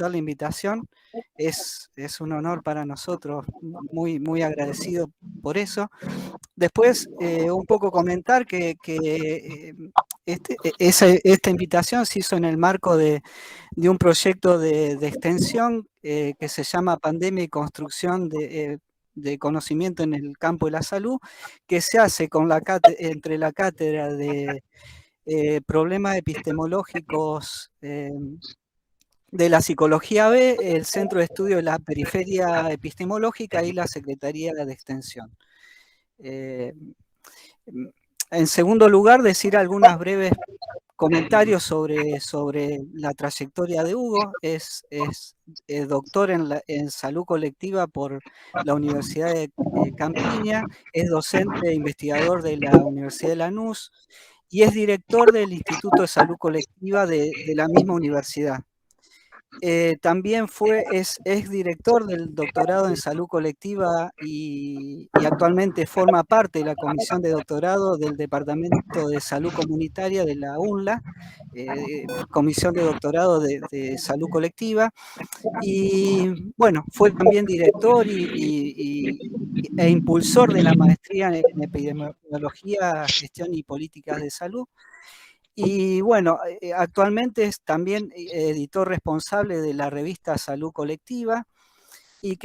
aceptar la invitación. Es un honor para nosotros, muy, muy agradecido por eso. Después, un poco comentar que esta invitación se hizo en el marco de un proyecto de extensión que se llama Pandemia y Construcción de Conocimiento en el Campo de la Salud, que se hace entre la cátedra de problemas epistemológicos de la Psicología B, el Centro de Estudio de la Periferia Epistemológica y la Secretaría de Extensión. En segundo lugar, decir algunas breves comentarios sobre la trayectoria de Hugo. Es doctor en salud colectiva por la Universidad de Campiña, es docente e investigador de la Universidad de Lanús y es director del Instituto de Salud Colectiva de la misma universidad. También es director del doctorado en salud colectiva y actualmente forma parte de la comisión de doctorado del Departamento de Salud Comunitaria de la UNLA, comisión de doctorado de salud colectiva. Y bueno, fue también director e impulsor de la maestría en epidemiología, gestión y políticas de salud. Y bueno, actualmente es también editor responsable de la revista Salud Colectiva y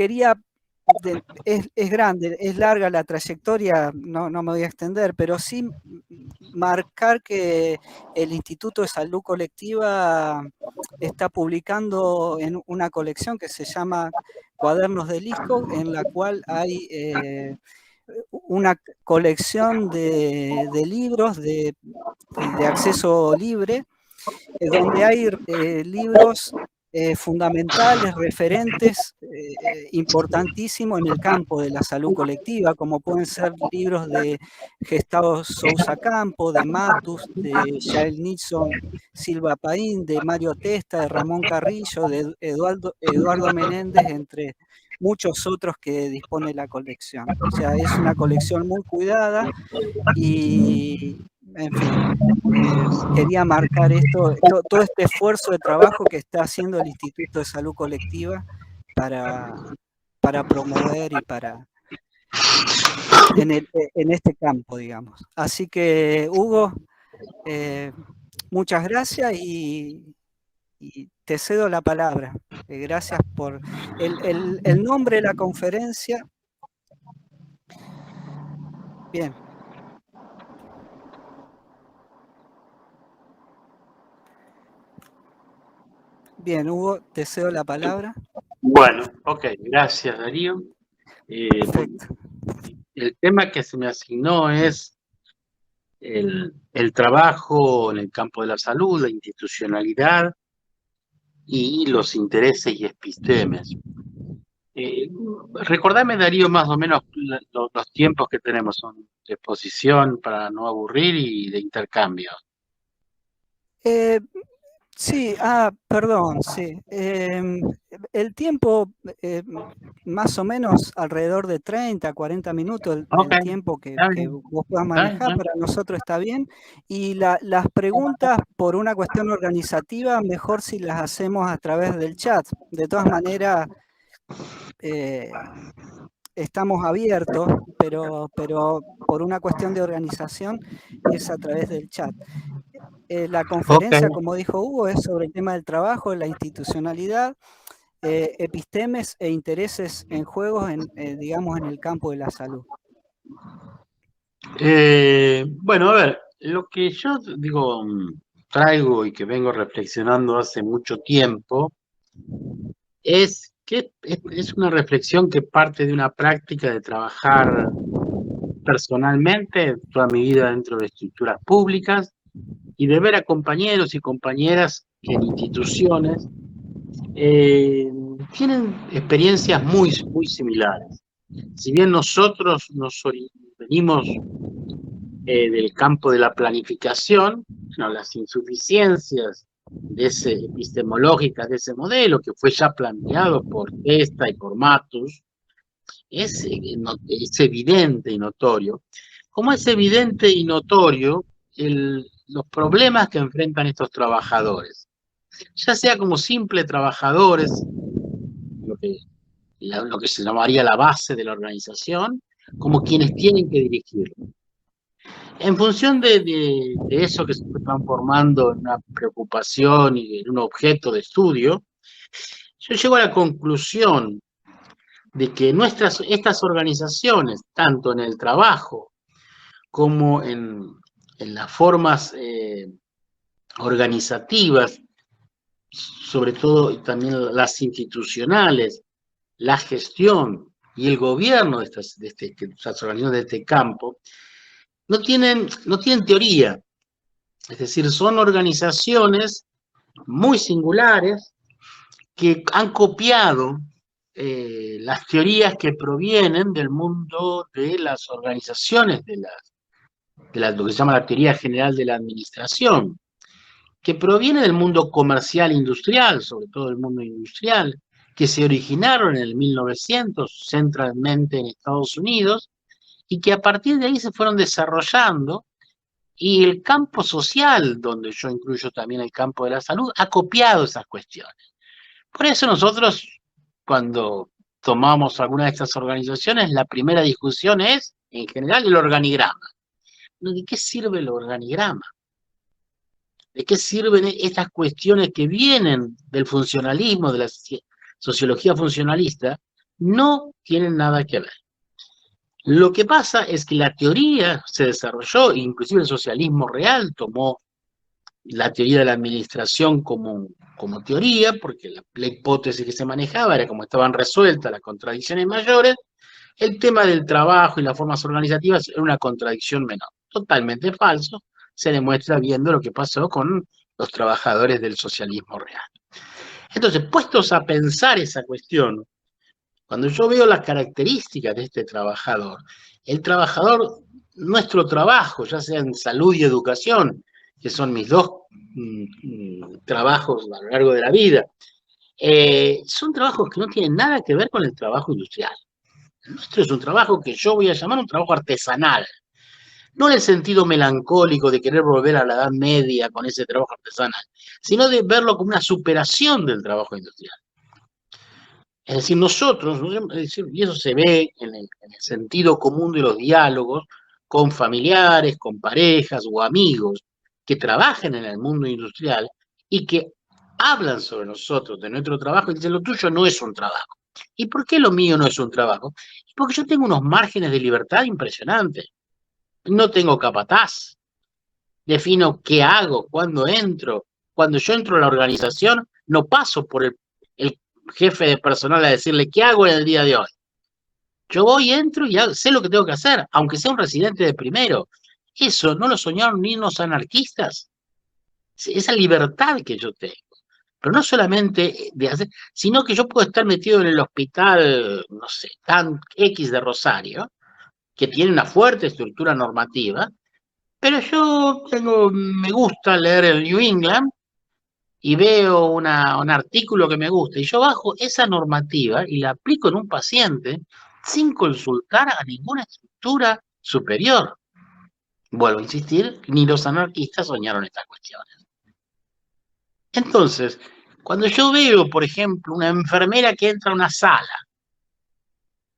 es grande, es larga la trayectoria, no me voy a extender, pero sí marcar que el Instituto de Salud Colectiva está publicando en una colección que se llama Cuadernos del ISCO, en la cual hay una colección de libros de acceso libre, donde hay libros fundamentales, referentes, importantísimos en el campo de la salud colectiva, como pueden ser libros de Gustavo Sousa Campo, de Matus, de Yael Nixon Silva Paín, de Mario Testa, de Ramón Carrillo, de Eduardo Menéndez, entre muchos otros que dispone la colección. O sea, es una colección muy cuidada y, en fin, quería marcar todo este esfuerzo de trabajo que está haciendo el Instituto de Salud Colectiva para promover y en este campo, digamos. Así que, Hugo, muchas gracias y te cedo la palabra. Gracias por el nombre de la conferencia. Bien. Bien, Hugo, te cedo la palabra. Bueno, ok, gracias, Darío. Perfecto. El tema que se me asignó es el trabajo en el campo de la salud, la institucionalidad y los intereses y epistemes. Recordame, Darío, más o menos los tiempos que tenemos son de exposición para no aburrir y de intercambio. Sí, perdón, sí. El tiempo, más o menos alrededor de 30, 40 minutos, el tiempo que vos puedas manejar, para nosotros está bien. Y las preguntas, por una cuestión organizativa, mejor si las hacemos a través del chat. De todas maneras, estamos abiertos, pero por una cuestión de organización es a través del chat. La conferencia, como dijo Hugo, es sobre el tema del trabajo, la institucionalidad, epistemes e intereses en juegos, digamos, en el campo de la salud. Bueno, a ver, lo que yo digo, traigo y que vengo reflexionando hace mucho tiempo, es que es una reflexión que parte de una práctica de trabajar personalmente toda mi vida dentro de estructuras públicas y de ver a compañeros y compañeras en instituciones tienen experiencias muy similares. Si bien nosotros venimos del campo de la planificación, las insuficiencias epistemológicas de ese modelo, que fue ya planteado por Testa y por Matus, es evidente y notorio. Como es evidente y notorio los problemas que enfrentan estos trabajadores. ya sea como simples trabajadores, lo que, lo que se llamaría la base de la organización, como quienes tienen que dirigirlo. En función de eso que se fue transformando en una preocupación y en un objeto de estudio, yo llego a la conclusión de que estas organizaciones, tanto en el trabajo como en las formas organizativas, sobre todo también las institucionales, la gestión y el gobierno de estas organizaciones de este campo, no tienen teoría. Es decir, son organizaciones muy singulares que han copiado las teorías que provienen del mundo de las organizaciones, lo que se llama la teoría general de la administración, que proviene del mundo comercial industrial, sobre todo del mundo industrial, que se originaron en el 1900, centralmente en Estados Unidos, y que a partir de ahí se fueron desarrollando, y el campo social, donde yo incluyo también el campo de la salud, ha copiado esas cuestiones. Por eso nosotros, cuando tomamos alguna de estas organizaciones, la primera discusión es, en general, el organigrama. ¿De qué sirve el organigrama? ¿De qué sirven estas cuestiones que vienen del funcionalismo, de la sociología funcionalista? No tienen nada que ver. Lo que pasa es que la teoría se desarrolló, inclusive el socialismo real tomó la teoría de la administración como teoría, porque la hipótesis que se manejaba era como estaban resueltas las contradicciones mayores, el tema del trabajo y las formas organizativas era una contradicción menor. Totalmente falso, se demuestra viendo lo que pasó con los trabajadores del socialismo real. Entonces, puestos a pensar esa cuestión, cuando yo veo las características de este trabajador, el trabajador, nuestro trabajo, ya sea en salud y educación, que son mis dos trabajos a lo largo de la vida, son trabajos que no tienen nada que ver con el trabajo industrial. El nuestro es un trabajo que yo voy a llamar un trabajo artesanal, no en el sentido melancólico de querer volver a la Edad Media con ese trabajo artesanal, sino de verlo como una superación del trabajo industrial. Es decir, nosotros, y eso se ve en el sentido común de los diálogos con familiares, con parejas o amigos que trabajan en el mundo industrial y que hablan sobre nosotros, de nuestro trabajo, y dicen, lo tuyo no es un trabajo. ¿Y por qué lo mío no es un trabajo? Porque yo tengo unos márgenes de libertad impresionantes. No tengo capataz. Defino qué hago, cuándo entro. Cuando yo entro a la organización, no paso por el jefe de personal a decirle qué hago en el día de hoy. Yo voy, entro y sé lo que tengo que hacer, aunque sea un residente de primero. Eso no lo soñaron ni los anarquistas. Esa libertad que yo tengo. Pero no solamente de hacer, sino que yo puedo estar metido en el hospital, no sé, tan X de Rosario, que tiene una fuerte estructura normativa, pero yo me gusta leer el New England y veo un artículo que me gusta y yo bajo esa normativa y la aplico en un paciente sin consultar a ninguna estructura superior. Vuelvo a insistir, ni los anarquistas soñaron estas cuestiones. Entonces, cuando yo veo, por ejemplo, una enfermera que entra a una sala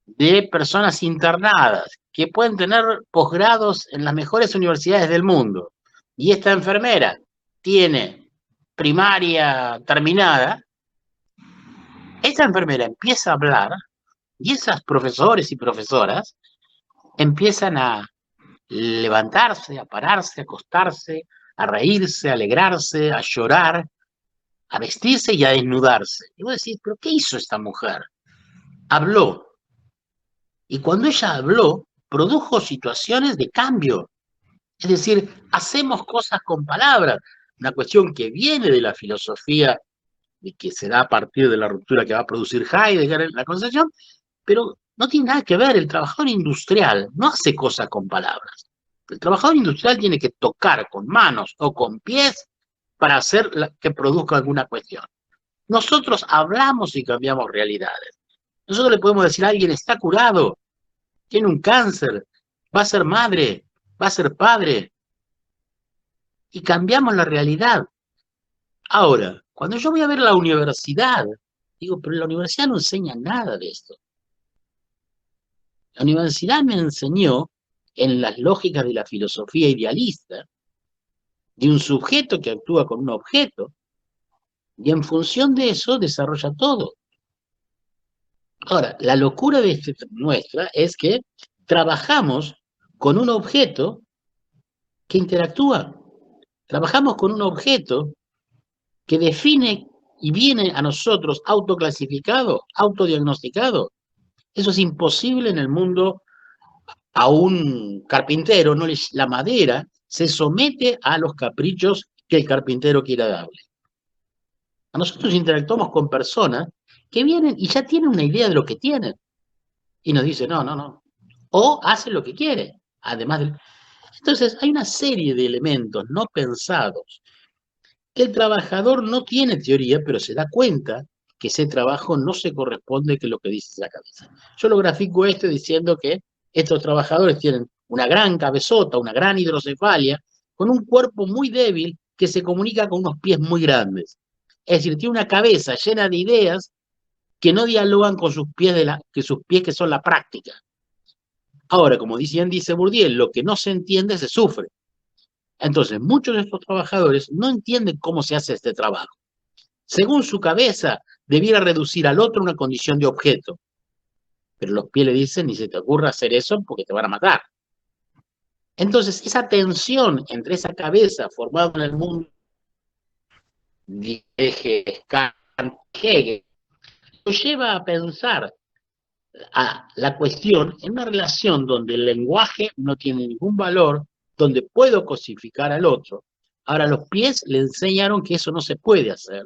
de personas internadas que pueden tener posgrados en las mejores universidades del mundo, y esta enfermera tiene primaria terminada, esa enfermera empieza a hablar y esos profesores y profesoras empiezan a levantarse, a pararse, a acostarse, a reírse, a alegrarse, a llorar, a vestirse y a desnudarse. Y vos decís, ¿pero qué hizo esta mujer? Habló. Y cuando ella habló, produjo situaciones de cambio. Es decir, hacemos cosas con palabras. Una cuestión que viene de la filosofía y que se da a partir de la ruptura que va a producir Heidegger en la concepción, pero no tiene nada que ver. El trabajador industrial no hace cosas con palabras. El trabajador industrial tiene que tocar con manos o con pies para hacer que produzca alguna cuestión. Nosotros hablamos y cambiamos realidades. Nosotros le podemos decir a alguien, está curado, tiene un cáncer, va a ser madre, va a ser padre, y cambiamos la realidad. Ahora, Cuando yo voy a ver la universidad, digo, pero la universidad no enseña nada de esto. La universidad me enseñó, en las lógicas de la filosofía idealista, de un sujeto que actúa con un objeto, y en función de eso desarrolla todo. Ahora, la locura de nuestra es que trabajamos con un objeto que interactúa. Trabajamos con un objeto que define y viene a nosotros autoclasificado, autodiagnosticado. Eso es imposible en el mundo. A un carpintero, no la madera se somete a los caprichos que el carpintero quiera darle. A nosotros interactuamos con personas que vienen y ya tienen una idea de lo que tienen. Y nos dicen, no, no, no. O hacen lo que quiere. Además del... Entonces, hay una serie de elementos no pensados que el trabajador no tiene teoría, pero se da cuenta que ese trabajo no se corresponde con lo que dice esa cabeza. Yo lo grafico esto diciendo que estos trabajadores tienen una gran cabezota, una gran hidrocefalia, con un cuerpo muy débil que se comunica con unos pies muy grandes. Es decir, tiene una cabeza llena de ideas que no dialogan con sus pies, que son la práctica. Ahora, como dice Bourdieu, lo que no se entiende se sufre. Entonces, muchos de estos trabajadores no entienden cómo se hace este trabajo. Según su cabeza, debiera reducir al otro a una condición de objeto. Pero los pies le dicen, ni se te ocurra hacer eso porque te van a matar. Entonces, esa tensión entre esa cabeza formada en el mundo de Kant, Hegel, nos lleva a pensar a la cuestión en una relación donde el lenguaje no tiene ningún valor, donde puedo cosificar al otro. Ahora, los pies le enseñaron que eso no se puede hacer.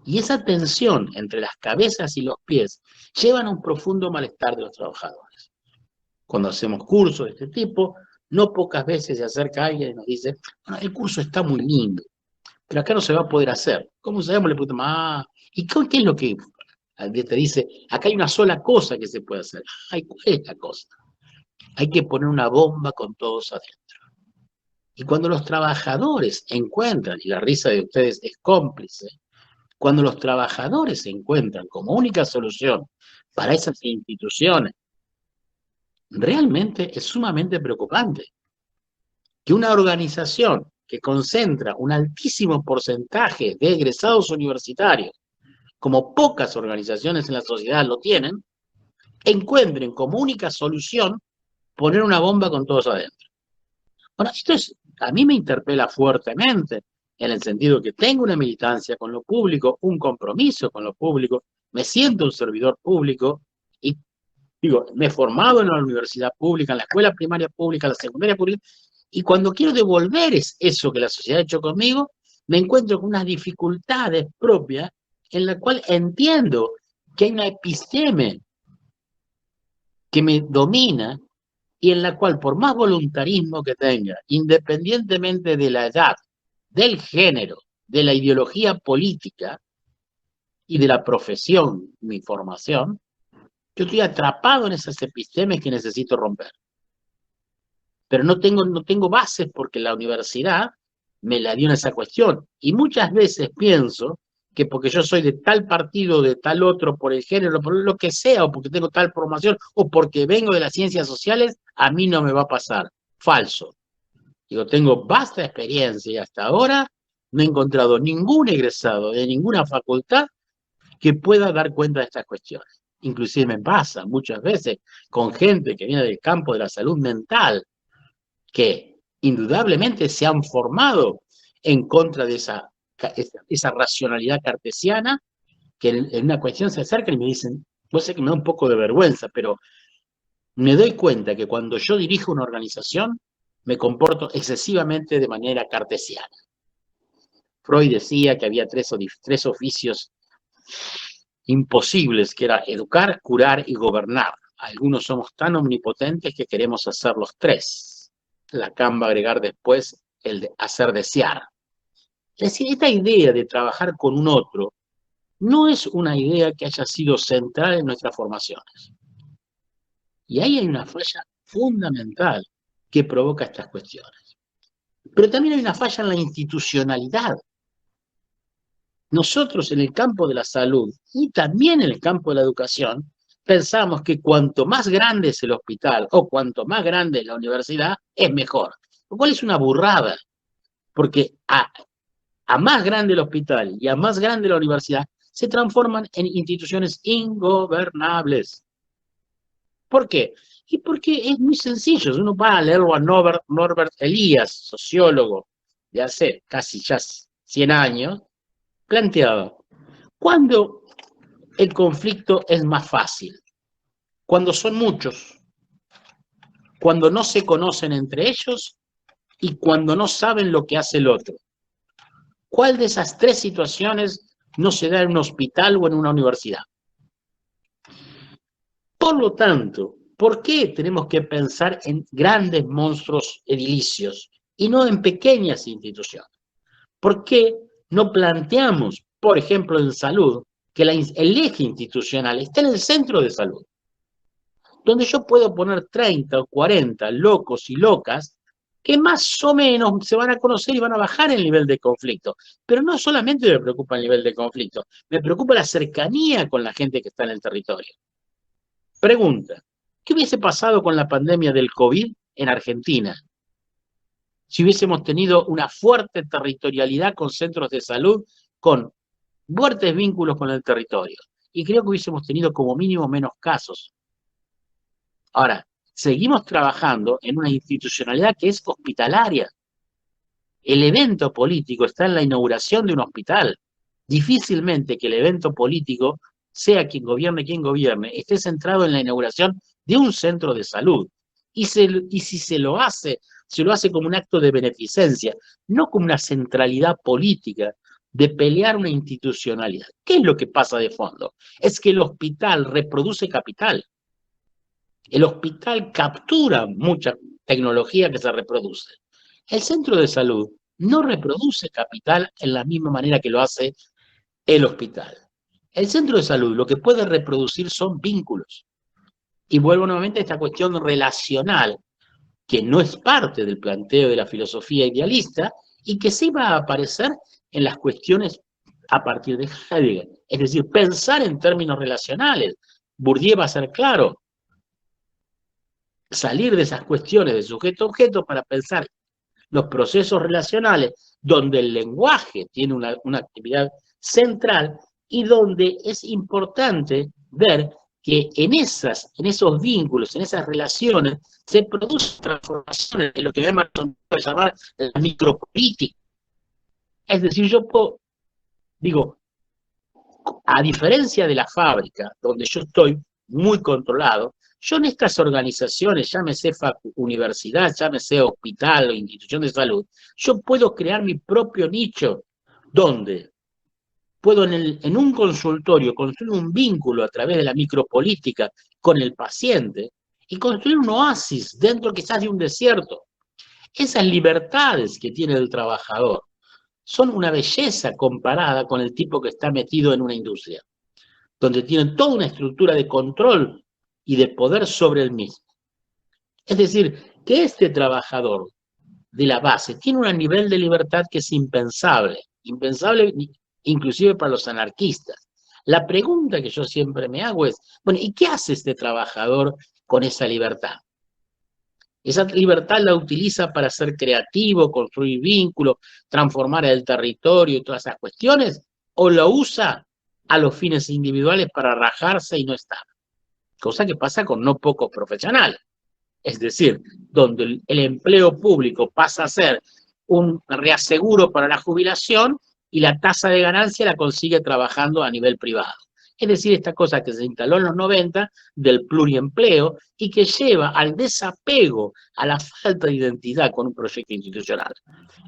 Y esa tensión entre las cabezas y los pies llevan a un profundo malestar de los trabajadores. Cuando hacemos cursos de este tipo, no pocas veces se acerca alguien y nos dice, bueno, el curso está muy lindo, pero acá no se va a poder hacer. ¿Cómo sabemos? Le preguntamos, ¿y qué es lo que te dice? Acá hay una sola cosa que se puede hacer. Ay, ¿cuál es la cosa? Hay que poner una bomba con todos adentro. Y cuando los trabajadores encuentran, y la risa de ustedes es cómplice, cuando los trabajadores se encuentran como única solución para esas instituciones, realmente es sumamente preocupante que una organización que concentra un altísimo porcentaje de egresados universitarios, como pocas organizaciones en la sociedad lo tienen, encuentren como única solución poner una bomba con todos adentro. Bueno, a mí me interpela fuertemente en el sentido que tengo una militancia con lo público, un compromiso con lo público, me siento un servidor público y digo, me he formado en la universidad pública, en la escuela primaria pública, en la secundaria pública, y cuando quiero devolver eso que la sociedad ha hecho conmigo, me encuentro con unas dificultades propias en la cual entiendo que hay una episteme que me domina y en la cual por más voluntarismo que tenga, independientemente de la edad, del género, de la ideología política y de la profesión, mi formación, yo estoy atrapado en esas epistemes que necesito romper. Pero no tengo bases porque la universidad me la dio en esa cuestión. Y muchas veces pienso que porque yo soy de tal partido, de tal otro, por el género, por lo que sea, o porque tengo tal formación, o porque vengo de las ciencias sociales, a mí no me va a pasar. Falso. Digo, tengo vasta experiencia y hasta ahora no he encontrado ningún egresado de ninguna facultad que pueda dar cuenta de estas cuestiones. Inclusive me pasa muchas veces con gente que viene del campo de la salud mental, que indudablemente se han formado en contra de esa racionalidad cartesiana, que en una cuestión se acercan y me dicen, yo sé que me da un poco de vergüenza, pero me doy cuenta que cuando yo dirijo una organización, me comporto excesivamente de manera cartesiana. Freud decía que había tres oficios imposibles, que era educar, curar y gobernar. Algunos somos tan omnipotentes que queremos hacer los tres. Lacan va a agregar después el de hacer desear. Es decir, esta idea de trabajar con un otro no es una idea que haya sido central en nuestras formaciones. Y ahí hay una falla fundamental que provoca estas cuestiones. Pero también hay una falla en la institucionalidad. nosotros en el campo de la salud y también en el campo de la educación, pensamos que cuanto más grande es el hospital o cuanto más grande es la universidad, es mejor. Lo cual es una burrada, porque a más grande el hospital y a más grande la universidad, se transforman en instituciones ingobernables. ¿Por qué? Y porque es muy sencillo. Uno va a leerlo a Norbert Elias, sociólogo de hace casi ya 100 años, planteaba, ¿cuándo el conflicto es más fácil? Cuando son muchos, cuando no se conocen entre ellos y cuando no saben lo que hace el otro. ¿Cuál de esas tres situaciones no se da en un hospital o en una universidad? Por lo tanto, ¿por qué tenemos que pensar en grandes monstruos edilicios y no en pequeñas instituciones? ¿Por qué no planteamos, por ejemplo, en salud, que el eje institucional está en el centro de salud, donde yo puedo poner 30 o 40 locos y locas que más o menos se van a conocer y van a bajar el nivel de conflicto? Pero no solamente me preocupa el nivel de conflicto, me preocupa la cercanía con la gente que está en el territorio. Pregunta, ¿qué hubiese pasado con la pandemia del COVID en Argentina si hubiésemos tenido una fuerte territorialidad con centros de salud, con fuertes vínculos con el territorio? Y creo que hubiésemos tenido como mínimo menos casos. Ahora, seguimos trabajando en una institucionalidad que es hospitalaria. El evento político está en la inauguración de un hospital. Difícilmente que el evento político, sea quien gobierne, esté centrado en la inauguración de un centro de salud. Y si se lo hace como un acto de beneficencia, no como una centralidad política de pelear una institucionalidad. ¿Qué es lo que pasa de fondo? Es que el hospital reproduce capital. El hospital captura mucha tecnología que se reproduce. El centro de salud no reproduce capital en la misma manera que lo hace el hospital. El centro de salud lo que puede reproducir son vínculos. Y vuelvo nuevamente a esta cuestión relacional, que no es parte del planteo de la filosofía idealista y que sí va a aparecer en las cuestiones a partir de Heidegger. Es decir, pensar en términos relacionales. Bourdieu va a ser claro, salir de esas cuestiones de sujeto-objeto para pensar los procesos relacionales, donde el lenguaje tiene una actividad central y donde es importante ver que en esos vínculos, en esas relaciones, se producen transformaciones en lo que Emerson puede llamar la micropolítica. Es decir, digo, a diferencia de la fábrica, donde yo estoy muy controlado, yo en estas organizaciones, llámese universidad, llámese hospital o institución de salud, yo puedo crear mi propio nicho, donde puedo en un consultorio construir un vínculo a través de la micropolítica con el paciente y construir un oasis dentro quizás de un desierto. Esas libertades que tiene el trabajador son una belleza comparada con el tipo que está metido en una industria, donde tienen toda una estructura de control y de poder sobre el mismo. Es decir, que este trabajador de la base tiene un nivel de libertad que es impensable inclusive para los anarquistas. La pregunta que yo siempre me hago es, bueno, ¿y qué hace este trabajador con esa libertad? Esa libertad la utiliza para ser creativo, construir vínculos, transformar el territorio y todas esas cuestiones, o lo usa a los fines individuales para rajarse y no estar. Cosa que pasa con no pocos profesionales. Es decir, donde el empleo público pasa a ser un reaseguro para la jubilación y la tasa de ganancia la consigue trabajando a nivel privado. Es decir, esta cosa que se instaló en los 90 del pluriempleo y que lleva al desapego, a la falta de identidad con un proyecto institucional.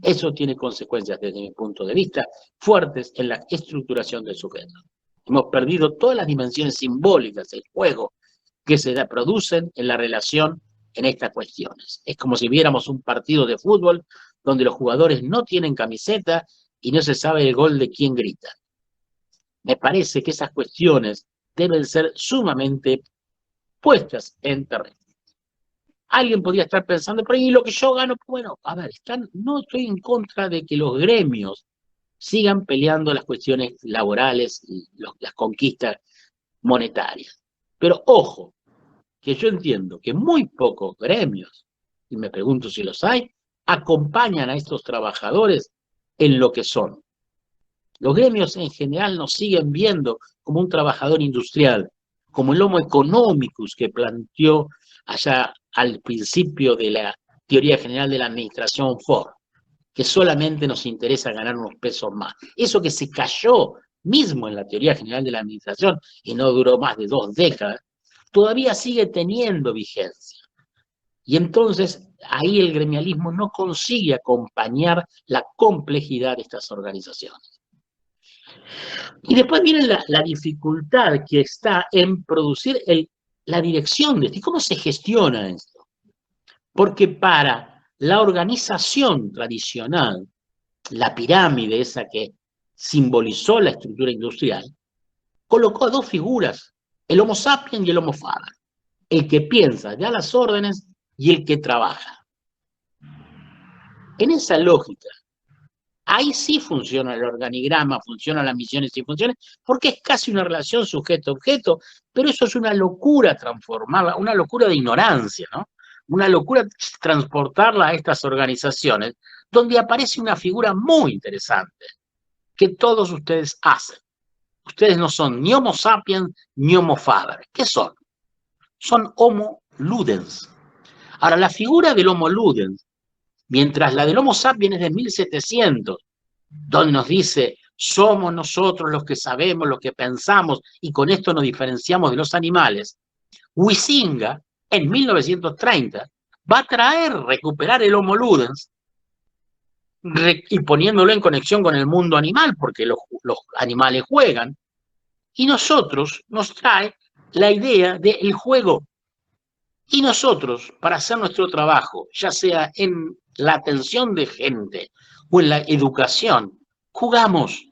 Eso tiene consecuencias, desde mi punto de vista, fuertes en la estructuración del sujeto. Hemos perdido todas las dimensiones simbólicas del juego que se producen en la relación en estas cuestiones. Es como si viéramos un partido de fútbol donde los jugadores no tienen camiseta y no se sabe el gol de quién grita. Me parece que esas cuestiones deben ser sumamente puestas en terreno. Alguien podría estar pensando, pero ¿y lo que yo gano? Bueno, a ver, no estoy en contra de que los gremios sigan peleando las cuestiones laborales y las conquistas monetarias. Pero ojo, que yo entiendo que muy pocos gremios, y me pregunto si los hay, acompañan a estos trabajadores en lo que son. Los gremios en general nos siguen viendo como un trabajador industrial, como el homo economicus que planteó allá al principio de la teoría general de la administración Ford, que solamente nos interesa ganar unos pesos más. Eso que se cayó mismo en la teoría general de la administración y no duró más de 2 décadas, todavía sigue teniendo vigencia. Y entonces ahí el gremialismo no consigue acompañar la complejidad de estas organizaciones. Y después viene la dificultad que está en producir la dirección de esto. ¿Y cómo se gestiona esto? Porque para la organización tradicional, la pirámide esa que simbolizó la estructura industrial, colocó a 2 figuras, el Homo sapiens y el Homo faber, el que piensa, da las órdenes y el que trabaja. En esa lógica, ahí sí funciona el organigrama, funcionan las misiones y funciones, porque es casi una relación sujeto-objeto, pero eso es una locura transformarla, una locura de ignorancia, ¿no? Una locura transportarla a estas organizaciones, donde aparece una figura muy interesante, que todos ustedes hacen. Ustedes no son ni Homo sapiens ni Homo faber. ¿Qué son? Son Homo ludens. Ahora, la figura del Homo ludens, mientras la del Homo sapiens es de 1700, donde nos dice, somos nosotros los que sabemos, los que pensamos, y con esto nos diferenciamos de los animales, Huizinga, en 1930, va a recuperar el Homo ludens, y poniéndolo en conexión con el mundo animal, porque los animales juegan, y nosotros nos trae la idea del juego. Y nosotros, para hacer nuestro trabajo, ya sea en la atención de gente o en la educación, jugamos.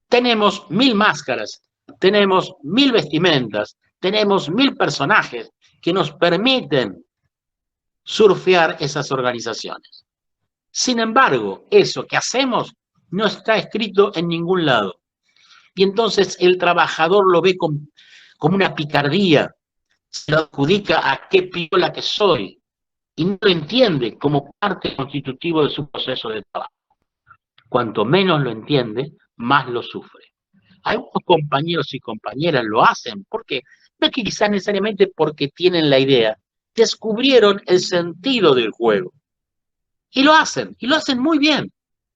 Tenemos 1000 máscaras, tenemos 1000 vestimentas, tenemos 1000 personajes que nos permiten surfear esas organizaciones. Sin embargo, eso que hacemos no está escrito en ningún lado. Y entonces el trabajador lo ve como una picardía, se lo adjudica a qué piola que soy, y no lo entiende como parte constitutiva de su proceso de trabajo. Cuanto menos lo entiende, más lo sufre. Algunos compañeros y compañeras lo hacen, porque no es que quizás necesariamente porque tienen la idea, descubrieron el sentido del juego. Y lo hacen muy bien.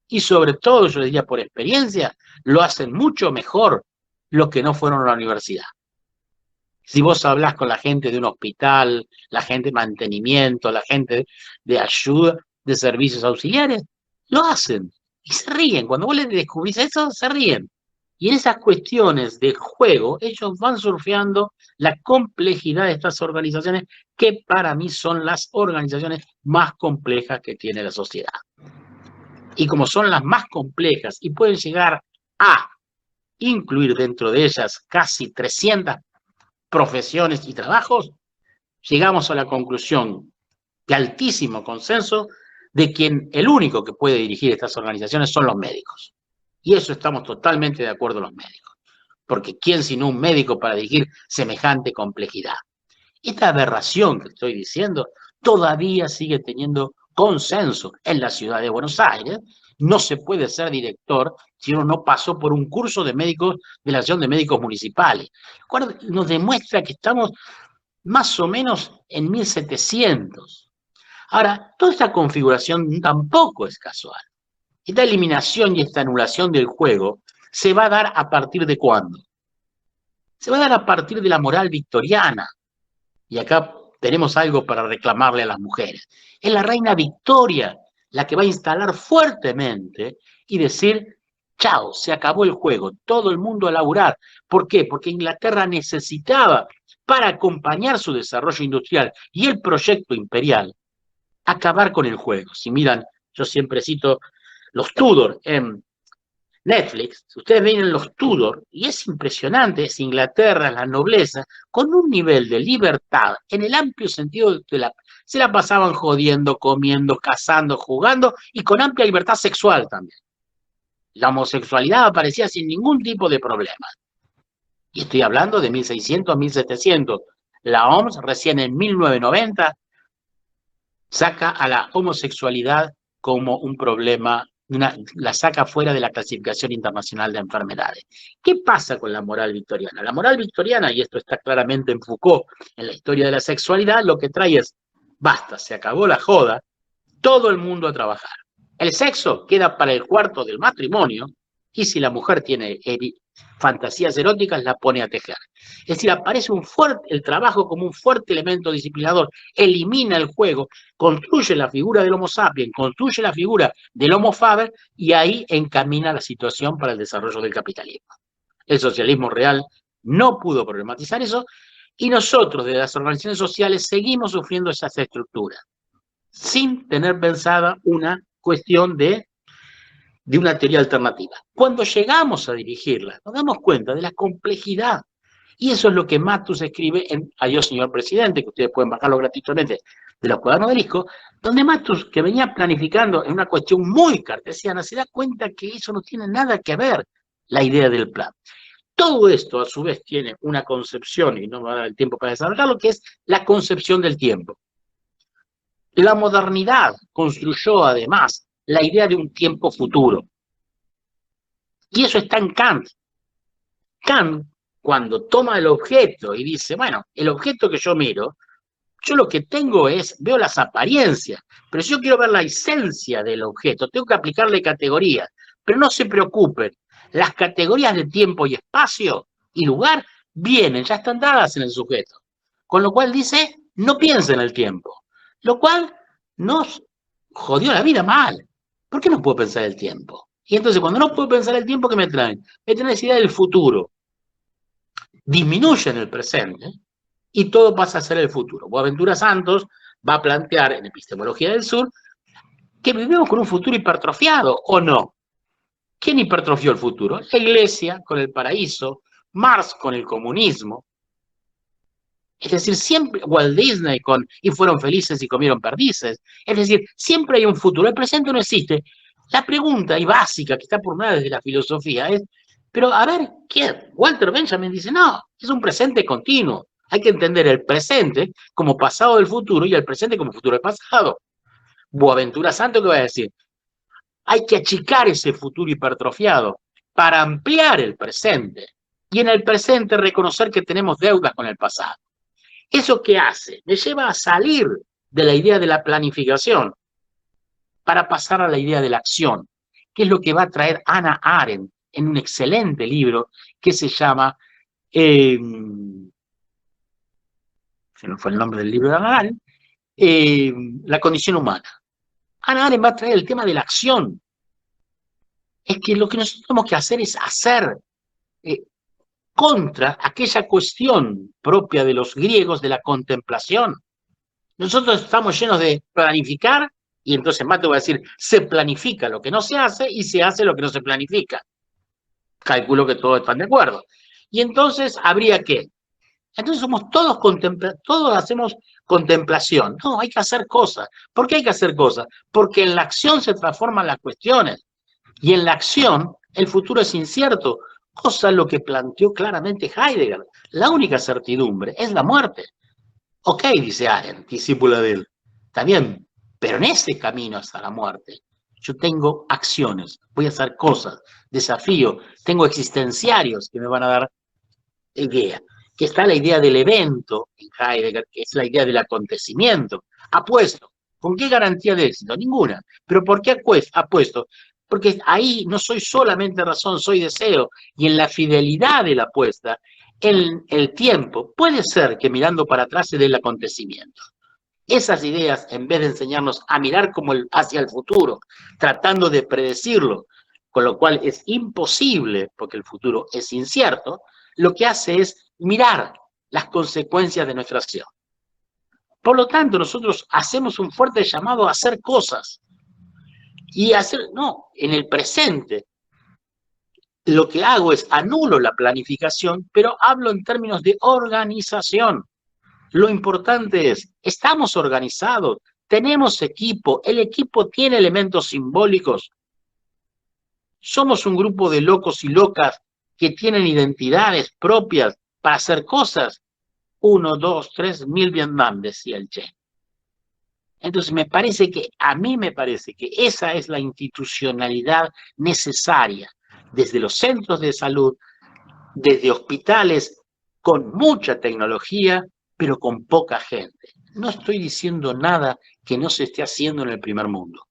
Y sobre todo, yo diría por experiencia, lo hacen mucho mejor los que no fueron a la universidad. Si vos hablás con la gente de un hospital, la gente de mantenimiento, la gente de ayuda, de servicios auxiliares, lo hacen y se ríen. Cuando vos les descubrís eso, se ríen. Y en esas cuestiones de juego, ellos van surfeando la complejidad de estas organizaciones, que para mí son las organizaciones más complejas que tiene la sociedad. Y como son las más complejas y pueden llegar a incluir dentro de ellas casi 300 profesiones y trabajos, llegamos a la conclusión de altísimo consenso de que el único que puede dirigir estas organizaciones son los médicos. Y eso estamos totalmente de acuerdo los médicos. Porque ¿quién sino un médico para dirigir semejante complejidad? Esta aberración que estoy diciendo todavía sigue teniendo consenso en la ciudad de Buenos Aires. No se puede ser director si uno no pasó por un curso de médicos de la Asociación de Médicos Municipales. Nos demuestra que estamos más o menos en 1700. Ahora, toda esta configuración tampoco es casual. Esta eliminación y esta anulación del juego se va a dar a partir de ¿cuándo? Se va a dar a partir de la moral victoriana. Y acá tenemos algo para reclamarle a las mujeres. Es la reina Victoria la que va a instalar fuertemente y decir, chao, se acabó el juego, todo el mundo a laburar. ¿Por qué? Porque Inglaterra necesitaba, para acompañar su desarrollo industrial y el proyecto imperial, acabar con el juego. Si miran, yo siempre cito los Tudor en Netflix, ustedes ven los Tudor, y es impresionante, es Inglaterra, la nobleza, con un nivel de libertad, en el amplio sentido de se la pasaban jodiendo, comiendo, cazando, jugando, y con amplia libertad sexual también. la homosexualidad aparecía sin ningún tipo de problema. Y estoy hablando de 1600, 1700. La OMS recién en 1990 saca a la homosexualidad como un problema, la saca fuera de la clasificación internacional de enfermedades. ¿Qué pasa con la moral victoriana? La moral victoriana, y esto está claramente en Foucault, en la historia de la sexualidad, lo que trae es, basta, se acabó la joda, todo el mundo a trabajar. El sexo queda para el cuarto del matrimonio, y si la mujer tiene fantasías eróticas, la pone a tejer. Es decir, aparece el trabajo como un fuerte elemento disciplinador, elimina el juego, construye la figura del Homo sapiens, construye la figura del Homo faber, y ahí encamina la situación para el desarrollo del capitalismo. El socialismo real no pudo problematizar eso, y nosotros, de las organizaciones sociales, seguimos sufriendo esas estructuras, sin tener pensada una cuestión de una teoría alternativa. Cuando llegamos a dirigirla, nos damos cuenta de la complejidad. Y eso es lo que Matus escribe en Adiós, señor presidente, que ustedes pueden bajarlo gratuitamente de los cuadernos del ISCO, donde Matus, que venía planificando en una cuestión muy cartesiana, se da cuenta que eso no tiene nada que ver la idea del plan. Todo esto, a su vez, tiene una concepción, y no me va a dar el tiempo para desarrollarlo, que es la concepción del tiempo. La modernidad construyó, además, la idea de un tiempo futuro. Y eso está en Kant. Kant, cuando toma el objeto y dice, bueno, el objeto que yo miro, yo lo que tengo es, veo las apariencias, pero si yo quiero ver la esencia del objeto, tengo que aplicarle categorías. Pero no se preocupen, las categorías de tiempo y espacio y lugar vienen, ya están dadas en el sujeto. Con lo cual dice, no piensen en el tiempo. Lo cual nos jodió la vida mal. ¿Por qué no puedo pensar el tiempo? Y entonces cuando no puedo pensar el tiempo, ¿qué me traen? Me traen la idea del futuro. Disminuyen el presente y todo pasa a ser el futuro. Boaventura Santos va a plantear en Epistemología del Sur que vivimos con un futuro hipertrofiado, ¿o no? ¿Quién hipertrofió el futuro? La Iglesia con el paraíso, Marx con el comunismo. Es decir, siempre, Walt Disney con y fueron felices y comieron perdices. Es decir, siempre hay un futuro, el presente no existe. La pregunta y básica que está formulada desde la filosofía es, pero a ver, ¿quién? Walter Benjamin dice, no, es un presente continuo. Hay que entender el presente como pasado del futuro y el presente como futuro del pasado. Boaventura Santo, ¿qué va a decir? Hay que achicar ese futuro hipertrofiado para ampliar el presente y en el presente reconocer que tenemos deudas con el pasado. ¿Eso qué hace? Me lleva a salir de la idea de la planificación para pasar a la idea de la acción, que es lo que va a traer Hannah Arendt en un excelente libro que se llama, se me fue el nombre del libro de Hannah Arendt, La condición humana. Hannah Arendt va a traer el tema de la acción. Es que lo que nosotros tenemos que hacer es hacer contra aquella cuestión propia de los griegos de la contemplación. Nosotros estamos llenos de planificar y entonces Mato va a decir, se planifica lo que no se hace y se hace lo que no se planifica. Calculo que todos están de acuerdo. Y entonces habría que, entonces somos todos todos hacemos contemplación. No, hay que hacer cosas. ¿Por qué hay que hacer cosas? Porque en la acción se transforman las cuestiones. Y en la acción el futuro es incierto, cosa lo que planteó claramente Heidegger. La única certidumbre es la muerte. Ok, dice Arendt, discípula de él, está bien, pero en ese camino hasta la muerte yo tengo acciones, voy a hacer cosas, desafío, tengo existenciarios que me van a dar idea, que está la idea del evento en Heidegger, que es la idea del acontecimiento. Apuesto, ¿con qué garantía de éxito? Ninguna. ¿Pero por qué apuesto? Porque ahí no soy solamente razón, soy deseo, y en la fidelidad de la apuesta, en el tiempo, puede ser que mirando para atrás se dé el acontecimiento. Esas ideas, en vez de enseñarnos a mirar como hacia el futuro, tratando de predecirlo, con lo cual es imposible, porque el futuro es incierto, lo que hace es mirar las consecuencias de nuestra acción. Por lo tanto, nosotros hacemos un fuerte llamado a hacer cosas. Y en el presente, lo que hago es anulo la planificación, pero hablo en términos de organización. Lo importante es, estamos organizados, tenemos equipo, el equipo tiene elementos simbólicos. Somos un grupo de locos y locas que tienen identidades propias para hacer cosas. 1, 2, 3, 1000 Vietnam, decía el Che. Entonces a mí me parece que esa es la institucionalidad necesaria, desde los centros de salud, desde hospitales con mucha tecnología, pero con poca gente. No estoy diciendo nada que no se esté haciendo en el primer mundo.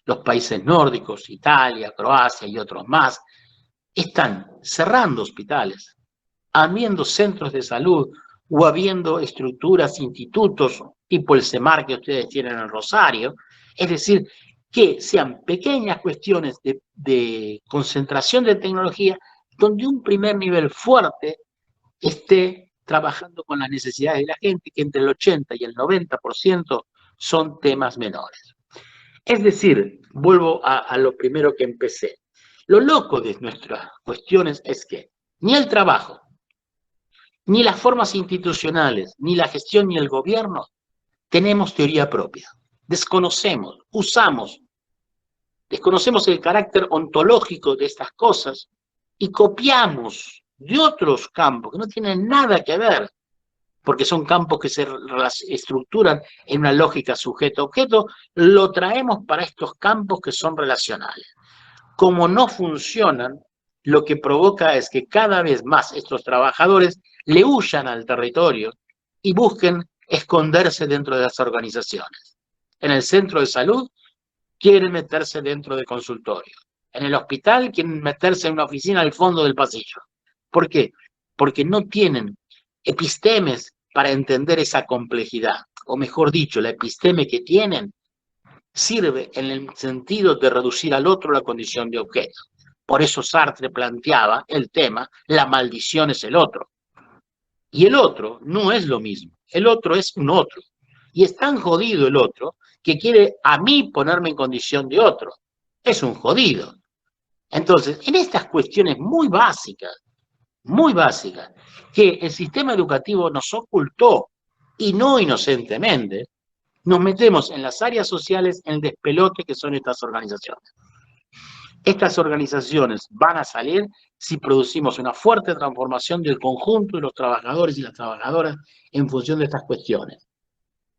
Los países nórdicos, Italia, Croacia y otros más, están cerrando hospitales, habiendo centros de salud o habiendo estructuras, institutos, tipo el CEMAR que ustedes tienen en Rosario, es decir, que sean pequeñas cuestiones de concentración de tecnología donde un primer nivel fuerte esté trabajando con las necesidades de la gente, que entre el 80 y el 90% son temas menores. Es decir, vuelvo a lo primero que empecé. Lo loco de nuestras cuestiones es que ni el trabajo, ni las formas institucionales, ni la gestión, ni el gobierno tenemos teoría propia. Desconocemos el carácter ontológico de estas cosas y copiamos de otros campos que no tienen nada que ver, porque son campos que se estructuran en una lógica sujeto-objeto, lo traemos para estos campos que son relacionales. Como no funcionan, lo que provoca es que cada vez más estos trabajadores le huyan al territorio y busquen esconderse dentro de las organizaciones. En el centro de salud quieren meterse dentro de consultorio. En el hospital quieren meterse en una oficina al fondo del pasillo. ¿Por qué? Porque no tienen epistemes para entender esa complejidad. O mejor dicho, la episteme que tienen sirve en el sentido de reducir al otro la condición de objeto. Por eso Sartre planteaba el tema, la maldición es el otro. Y el otro no es lo mismo, el otro es un otro. Y es tan jodido el otro que quiere a mí ponerme en condición de otro. Es un jodido. Entonces, en estas cuestiones muy básicas, que el sistema educativo nos ocultó, y no inocentemente, nos metemos en las áreas sociales en el despelote que son estas organizaciones. Estas organizaciones van a salir si producimos una fuerte transformación del conjunto de los trabajadores y las trabajadoras en función de estas cuestiones,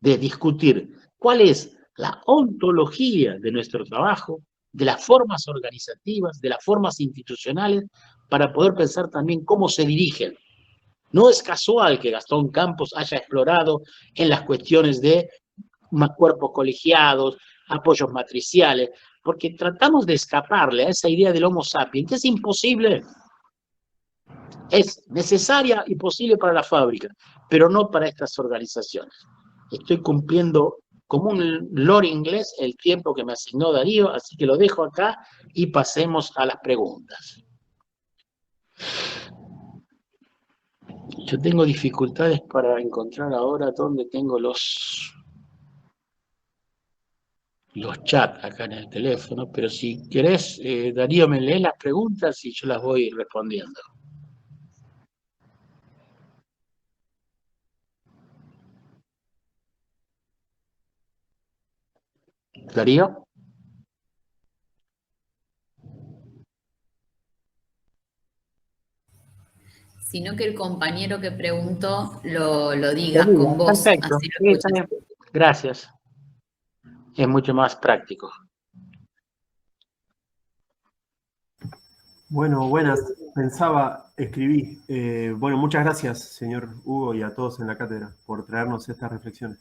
de discutir cuál es la ontología de nuestro trabajo, de las formas organizativas, de las formas institucionales, para poder pensar también cómo se dirigen. No es casual que Gastón Campos haya explorado en las cuestiones de cuerpos colegiados, apoyos matriciales, porque tratamos de escaparle a esa idea del Homo sapiens, que es imposible. Es necesaria y posible para la fábrica, pero no para estas organizaciones. Estoy cumpliendo como un lord inglés el tiempo que me asignó Darío, así que lo dejo acá y pasemos a las preguntas. Yo tengo dificultades para encontrar ahora dónde tengo los chats acá en el teléfono, pero si querés, Darío, me lees las preguntas y yo las voy respondiendo. Darío. Sino que el compañero que preguntó lo digas con voz. Perfecto. Así lo escuchas. Gracias. Es mucho más práctico. Bueno, buenas. Escribí. Bueno, muchas gracias, señor Hugo, y a todos en la cátedra por traernos estas reflexiones.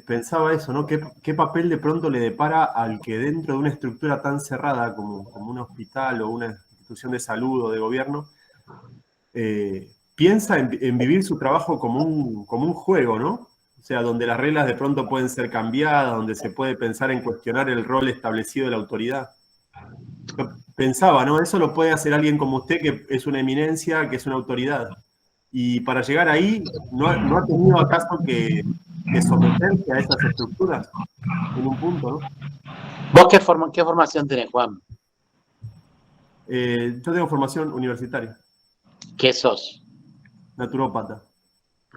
Pensaba eso, ¿no? ¿Qué papel de pronto le depara al que dentro de una estructura tan cerrada como un hospital o una institución de salud o de gobierno, piensa en vivir su trabajo como un juego, ¿no? O sea, donde las reglas de pronto pueden ser cambiadas, donde se puede pensar en cuestionar el rol establecido de la autoridad. Yo pensaba, ¿no? Eso lo puede hacer alguien como usted, que es una eminencia, que es una autoridad. Y para llegar ahí, ¿no ha tenido acaso que someterse a esas estructuras en un punto, ¿no? ¿Vos qué formación tenés, Juan? Yo tengo formación universitaria. ¿Qué sos? Naturópata.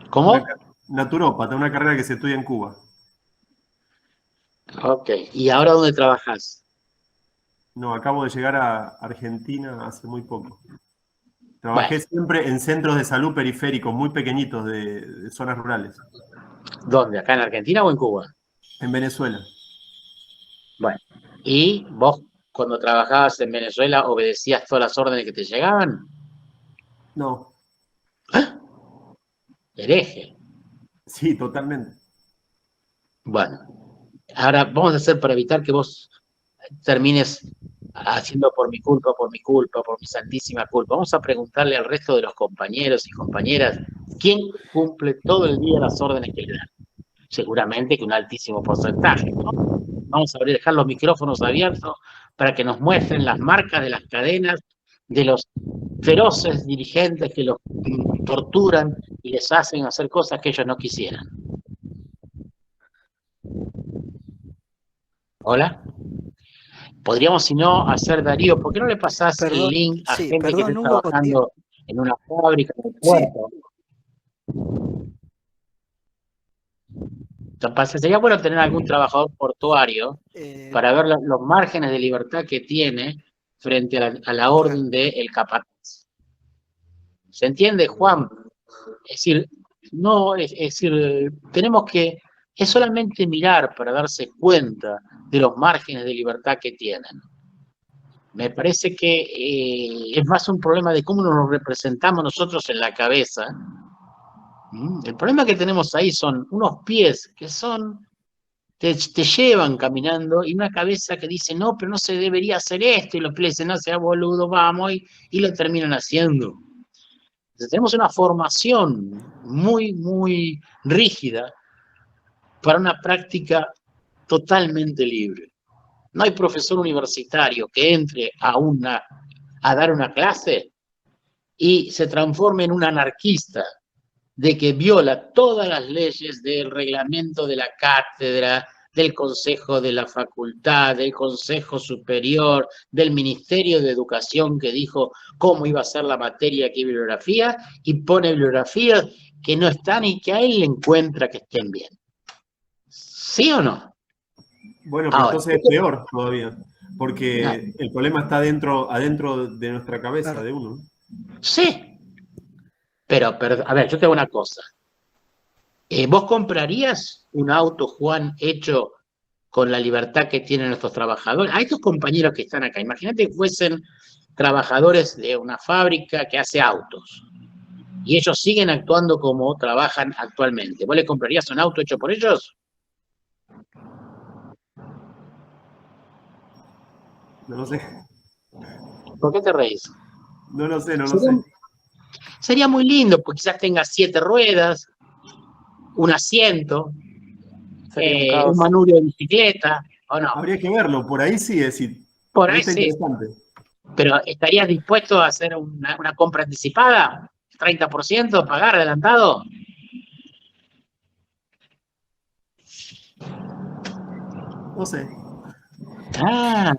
¿Cómo? Naturópata, una carrera que se estudia en Cuba. Ok. ¿Y ahora dónde trabajás? No, acabo de llegar a Argentina hace muy poco. Trabajé Bueno, siempre en centros de salud periféricos, muy pequeñitos, de zonas rurales, ¿dónde? ¿Acá en Argentina o en Cuba? en Venezuela. Bueno, ¿y vos cuando trabajabas en Venezuela obedecías todas las órdenes que te llegaban? No, Hereje. sí, totalmente. Bueno, ahora vamos a hacer para evitar que vos termines haciendo por mi culpa, por mi culpa, por mi santísima culpa. Vamos a preguntarle al resto de los compañeros y compañeras quién cumple todo el día las órdenes que le dan. Seguramente que un altísimo porcentaje, ¿no? Vamos a dejar los micrófonos abiertos para que nos muestren las marcas de las cadenas de los feroces dirigentes que los torturan y les hacen hacer cosas que ellos no quisieran. ¿Hola? Podríamos, si no, hacer, Darío, ¿por qué no le pasás el Perdón, link a sí, gente que esté perdón, Hugo, trabajando en una fábrica, en un sí, puerto? Sería bueno tener algún trabajador portuario para ver los márgenes de libertad que tiene frente a la claro. orden del capataz. ¿Se entiende, Juan? Es decir, no, es decir, tenemos que, es solamente mirar para darse cuenta de los márgenes de libertad que tienen. Me parece que es más un problema de cómo nos representamos nosotros en la cabeza. El problema que tenemos ahí son unos pies que son, te llevan caminando y una cabeza que dice, no, pero no se debería hacer esto, y los pies dicen, no sea boludo, vamos, y lo terminan haciendo. Entonces, tenemos una formación muy, muy rígida para una práctica totalmente libre. No hay profesor universitario que entre a dar una clase y se transforme en un anarquista de que viola todas las leyes del reglamento de la cátedra, del consejo de la facultad, del consejo superior, del Ministerio de Educación que dijo cómo iba a ser la materia que bibliografía y pone bibliografías que no están y que a él le encuentra que estén bien. ¿Sí o no? Bueno, pero Ahora, entonces es peor todavía, porque el problema está adentro de nuestra cabeza, Claro. de uno. sí, pero a ver, yo te hago una cosa. ¿Vos comprarías un auto, Juan, hecho con la libertad que tienen nuestros trabajadores? A estos compañeros que están acá, imagínate que fuesen trabajadores de una fábrica que hace autos y ellos siguen actuando como trabajan actualmente. ¿Vos le comprarías un auto hecho por ellos? No lo sé, ¿Por qué te reís? no lo sé, no lo sé. Sería muy lindo, porque quizás tenga 7 ruedas, un asiento, Sería un un caos. manubrio de bicicleta, ¿o no? Habría que verlo, por ahí sí, es decir, Por por ahí ahí está sí. interesante. Pero ¿estarías dispuesto a hacer una compra anticipada? ¿30%? ¿Pagar adelantado? No sé. Ah,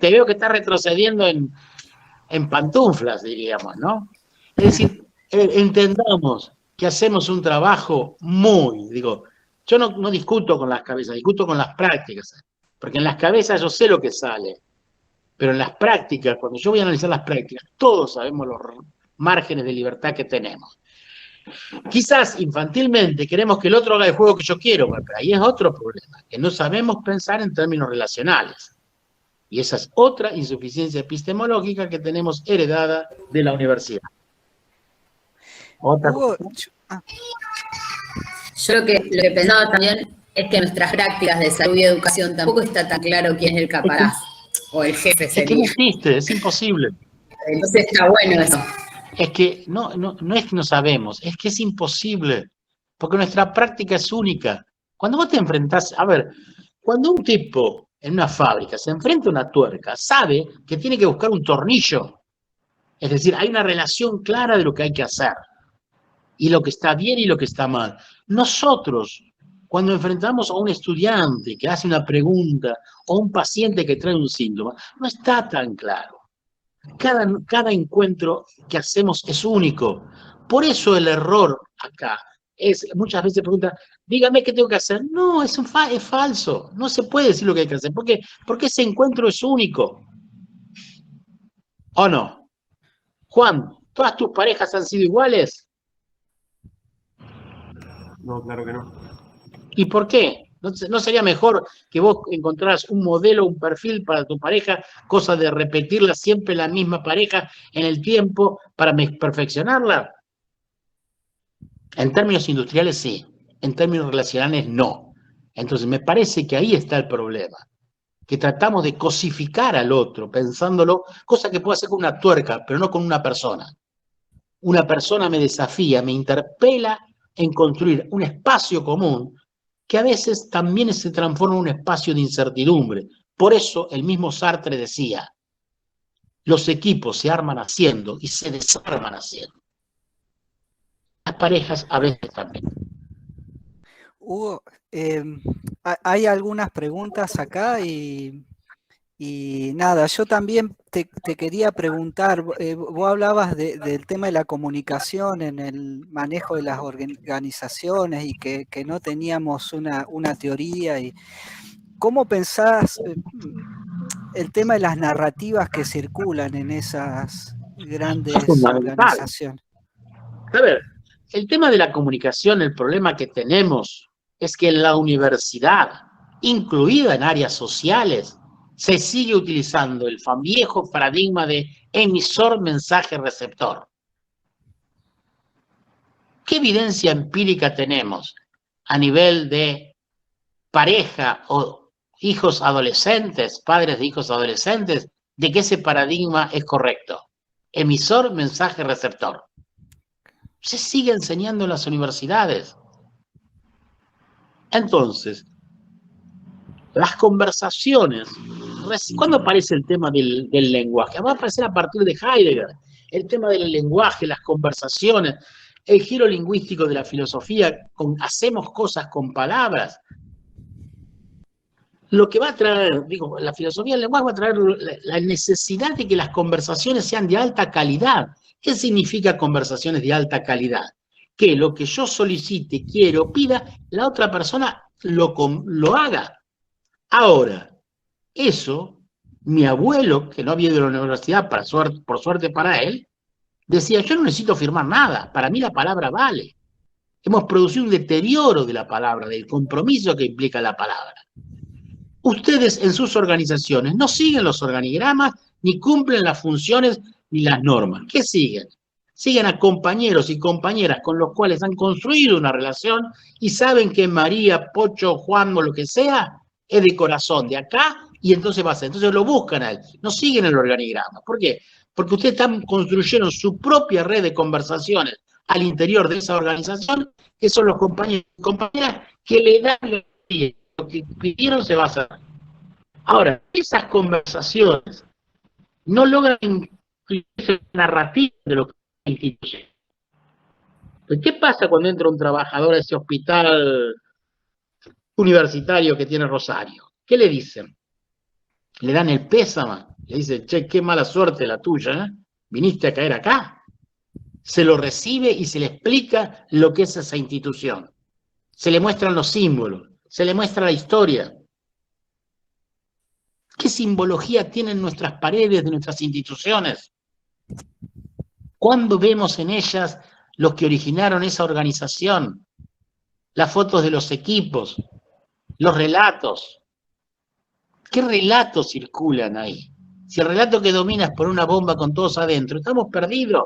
te veo que estás retrocediendo en pantuflas, diríamos, ¿no? Es decir, entendamos que hacemos un trabajo yo no discuto con las cabezas, discuto con las prácticas, porque en las cabezas yo sé lo que sale, pero en las prácticas, cuando yo voy a analizar las prácticas, todos sabemos los márgenes de libertad que tenemos. Quizás infantilmente queremos que el otro haga el juego que yo quiero, pero ahí es otro problema, que no sabemos pensar en términos relacionales. Y esa es otra insuficiencia epistemológica que tenemos heredada de la universidad. ¿Otra Hugo, cosa? Yo lo que pensaba también es que en nuestras prácticas de salud y educación tampoco está tan claro quién es el capataz o el jefe Es que no sería. existe, es imposible. Entonces está bueno eso. Es que no es que no sabemos, es que es imposible, porque nuestra práctica es única. Cuando vos te enfrentás, a ver, cuando un tipo en una fábrica se enfrenta a una tuerca, sabe que tiene que buscar un tornillo. Es decir, hay una relación clara de lo que hay que hacer, y lo que está bien y lo que está mal. Nosotros, cuando enfrentamos a un estudiante que hace una pregunta o un paciente que trae un síntoma, no está tan claro. Cada encuentro que hacemos es único. Por eso el error acá es, muchas veces preguntan, dígame qué tengo que hacer. No, es falso. No se puede decir lo que hay que hacer. Porque ese encuentro es único. ¿O no? Juan, ¿todas tus parejas han sido iguales? No, claro que no. ¿Y por qué? ¿No sería mejor que vos encontraras un modelo, un perfil para tu pareja, cosa de repetirla siempre la misma pareja en el tiempo para perfeccionarla? En términos industriales sí, en términos relacionales no. Entonces me parece que ahí está el problema, que tratamos de cosificar al otro, pensándolo, cosa que puedo hacer con una tuerca, pero no con una persona. Una persona me desafía, me interpela en construir un espacio común que a veces también se transforma en un espacio de incertidumbre. Por eso el mismo Sartre decía, los equipos se arman haciendo y se desarman haciendo. Las parejas a veces también. Hugo, hay algunas preguntas acá y nada, yo también te quería preguntar, vos hablabas del tema de la comunicación en el manejo de las organizaciones y que no teníamos una teoría. Y ¿cómo pensás el tema de las narrativas que circulan en esas grandes organizaciones? A ver, el tema de la comunicación, el problema que tenemos es que en la universidad, incluida en áreas sociales, se sigue utilizando el viejo paradigma de emisor, mensaje, receptor. ¿Qué evidencia empírica tenemos a nivel de pareja o hijos adolescentes, padres de hijos adolescentes, de que ese paradigma es correcto? Emisor, mensaje, receptor. Se sigue enseñando en las universidades. Entonces, las conversaciones, ¿cuándo aparece el tema del lenguaje? Va a aparecer a partir de Heidegger. El tema del lenguaje, las conversaciones, el giro lingüístico de la filosofía, hacemos cosas con palabras. Lo que va a traer, digo, la filosofía del lenguaje va a traer la necesidad de que las conversaciones sean de alta calidad. ¿Qué significa conversaciones de alta calidad? Que lo que yo solicite, quiero, pida, la otra persona lo haga. Ahora, eso, mi abuelo, que no había ido a la universidad, por suerte para él, decía, yo no necesito firmar nada, para mí la palabra vale. Hemos producido un deterioro de la palabra, del compromiso que implica la palabra. Ustedes en sus organizaciones no siguen los organigramas, ni cumplen las funciones, ni las normas. ¿Qué siguen? Siguen a compañeros y compañeras con los cuales han construido una relación y saben que María, Pocho, Juan o lo que sea es de corazón, de acá, y entonces va a ser. Entonces lo buscan a él, no siguen el organigrama. ¿Por qué? Porque ustedes construyeron su propia red de conversaciones al interior de esa organización, que son los compañeros y compañeras que le dan lo que pidieron se va a hacer. Ahora, esas conversaciones no logran incluir narrativa de lo que es la institución. ¿Qué pasa cuando entra un trabajador a ese hospital universitario que tiene Rosario? ¿Qué le dicen? Le dan el pésame, le dicen, che, qué mala suerte la tuya, ¿eh? Viniste a caer acá. Se lo recibe y se le explica lo que es esa institución. Se le muestran los símbolos, se le muestra la historia. ¿Qué simbología tienen nuestras paredes de nuestras instituciones? ¿Cuándo vemos en ellas los que originaron esa organización? Las fotos de los equipos, los relatos. ¿Qué relatos circulan ahí? Si el relato que domina es por una bomba con todos adentro, estamos perdidos.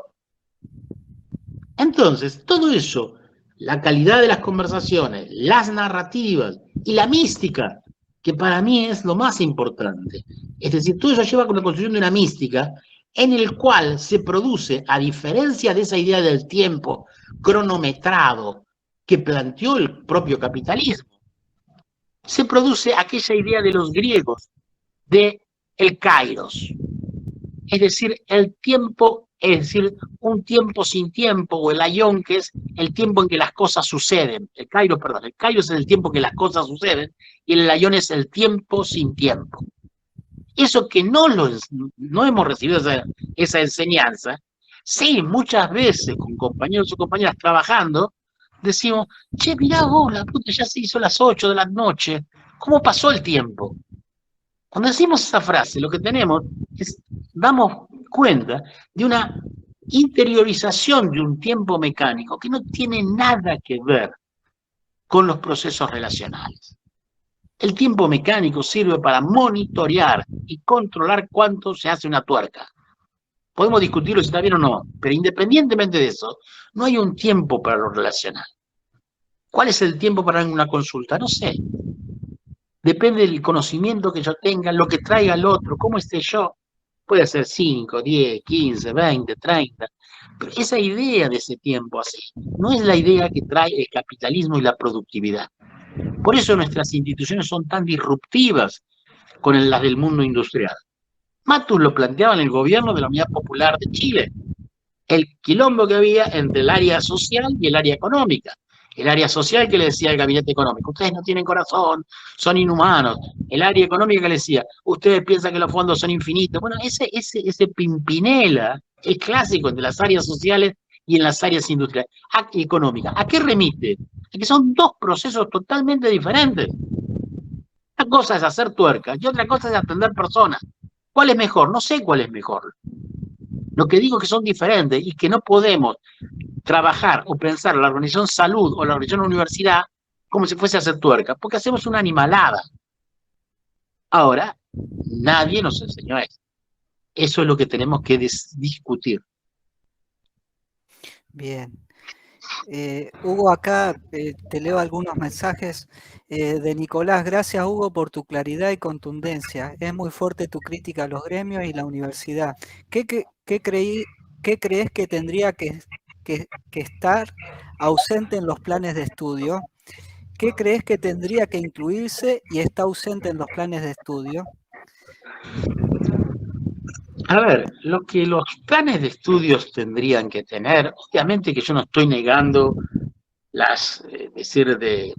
Entonces, todo eso, la calidad de las conversaciones, las narrativas y la mística, que para mí es lo más importante. Es decir, todo eso lleva con la construcción de una mística en el cual se produce, a diferencia de esa idea del tiempo cronometrado que planteó el propio capitalismo, se produce aquella idea de los griegos, de el kairos. Es decir, el tiempo, es decir, un tiempo sin tiempo, o el aion, que es el tiempo en que las cosas suceden. El kairos es el tiempo en que las cosas suceden, y el aion es el tiempo sin tiempo. Eso que no hemos recibido esa enseñanza, sí, muchas veces con compañeros o compañeras trabajando, decimos, che, mirá vos, la puta, ya se hizo las 8 de la noche, ¿cómo pasó el tiempo? Cuando decimos esa frase, lo que tenemos es, damos cuenta de una interiorización de un tiempo mecánico que no tiene nada que ver con los procesos relacionales. El tiempo mecánico sirve para monitorear y controlar cuánto se hace una tuerca. Podemos discutirlo si está bien o no, pero independientemente de eso, no hay un tiempo para lo relacional. ¿Cuál es el tiempo para una consulta? No sé. Depende del conocimiento que yo tenga, lo que traiga el otro, cómo esté yo. Puede ser 5, 10, 15, 20, 30. Pero esa idea de ese tiempo así no es la idea que trae el capitalismo y la productividad. Por eso nuestras instituciones son tan disruptivas con las del mundo industrial. Matus lo planteaba en el gobierno de la Unidad Popular de Chile. El quilombo que había entre el área social y el área económica. El área social que le decía al gabinete económico, ustedes no tienen corazón, son inhumanos. El área económica que le decía, ustedes piensan que los fondos son infinitos. Bueno, ese pimpinela es clásico entre las áreas sociales y en las áreas industriales, económicas. ¿A qué remite? A que son dos procesos totalmente diferentes. Una cosa es hacer tuerca y otra cosa es atender personas. ¿Cuál es mejor? No sé cuál es mejor. Lo que digo es que son diferentes y que no podemos trabajar o pensar la organización salud o la organización universidad como si fuese a hacer tuerca, porque hacemos una animalada. Ahora, nadie nos enseñó eso. Eso es lo que tenemos que discutir. Bien. Hugo, acá te leo algunos mensajes de Nicolás. Gracias, Hugo, por tu claridad y contundencia. Es muy fuerte tu crítica a los gremios y la universidad. ¿Qué crees que tendría que estar ausente en los planes de estudio? ¿Qué crees que tendría que incluirse y está ausente en los planes de estudio? A ver, lo que los planes de estudios tendrían que tener, obviamente que yo no estoy negando de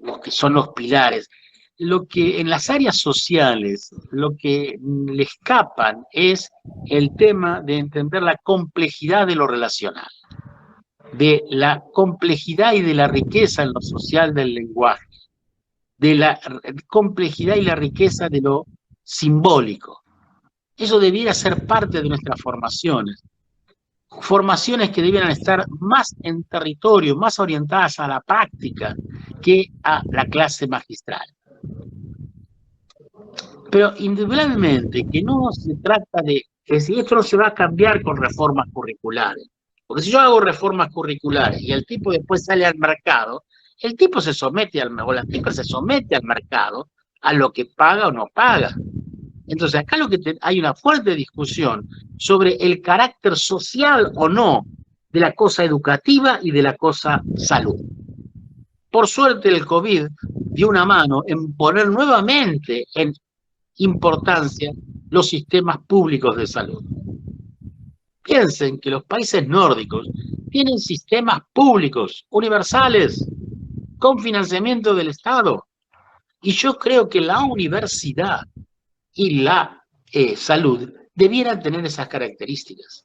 lo que son los pilares. Lo que en las áreas sociales, lo que le escapan es el tema de entender la complejidad de lo relacional, de la complejidad y de la riqueza en lo social del lenguaje, de la complejidad y la riqueza de lo simbólico. Eso debiera ser parte de nuestras formaciones. Formaciones que debieran estar más en territorio, más orientadas a la práctica que a la clase magistral. Pero indudablemente que no se trata de que si esto no se va a cambiar con reformas curriculares. Porque si yo hago reformas curriculares y el tipo después sale al mercado, el tipo se somete o la tipa se somete al mercado a lo que paga o no paga. Entonces, acá hay una fuerte discusión sobre el carácter social o no de la cosa educativa y de la cosa salud. Por suerte, el COVID dio una mano en poner nuevamente en importancia los sistemas públicos de salud. Piensen que los países nórdicos tienen sistemas públicos, universales, con financiamiento del Estado. Y yo creo que la universidad y la salud debieran tener esas características.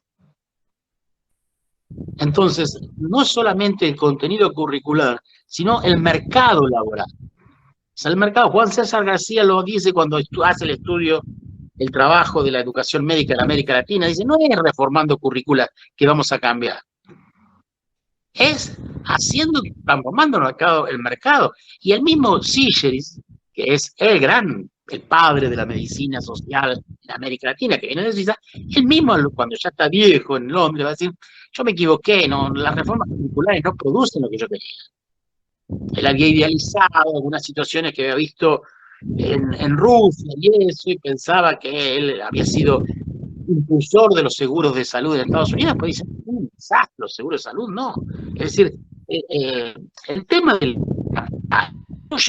Entonces, no solamente el contenido curricular, sino el mercado laboral. O sea, el mercado, Juan César García lo dice cuando hace el estudio, el trabajo de la educación médica en América Latina, dice, no es reformando currículas que vamos a cambiar, es transformando el mercado. Y el mismo Sicheris, que es el padre de la medicina social en América Latina, que viene de Suiza, él mismo cuando ya está viejo en Londres va a decir, yo me equivoqué, las reformas curriculares no producen lo que yo quería. Él había idealizado algunas situaciones que había visto en Rusia y eso, y pensaba que él había sido impulsor de los seguros de salud en Estados Unidos, pues dicen, un desastre, los seguros de salud, no. Es decir, el tema del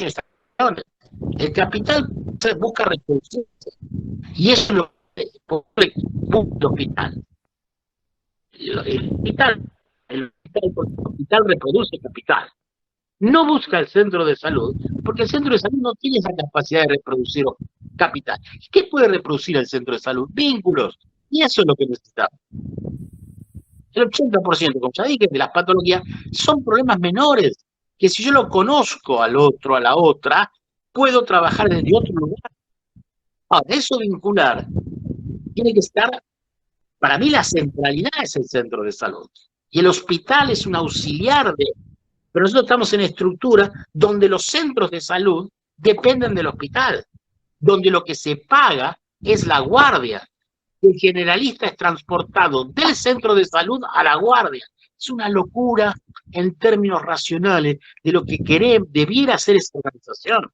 capital, el capital busca reproducirse, y eso es lo que busca el hospital. El hospital reproduce capital. No busca el centro de salud, porque el centro de salud no tiene esa capacidad de reproducir capital. ¿Qué puede reproducir el centro de salud? Vínculos. Y eso es lo que necesitamos. El 80%, como ya dije, de las patologías son problemas menores, que si yo lo conozco al otro, a la otra, puedo trabajar desde otro lugar. Ahora, eso vincular tiene que estar, para mí la centralidad es el centro de salud. Y el hospital es un auxiliar de... Pero nosotros estamos en estructuras donde los centros de salud dependen del hospital, donde lo que se paga es la guardia. El generalista es transportado del centro de salud a la guardia. Es una locura en términos racionales de lo que debiera ser esa organización.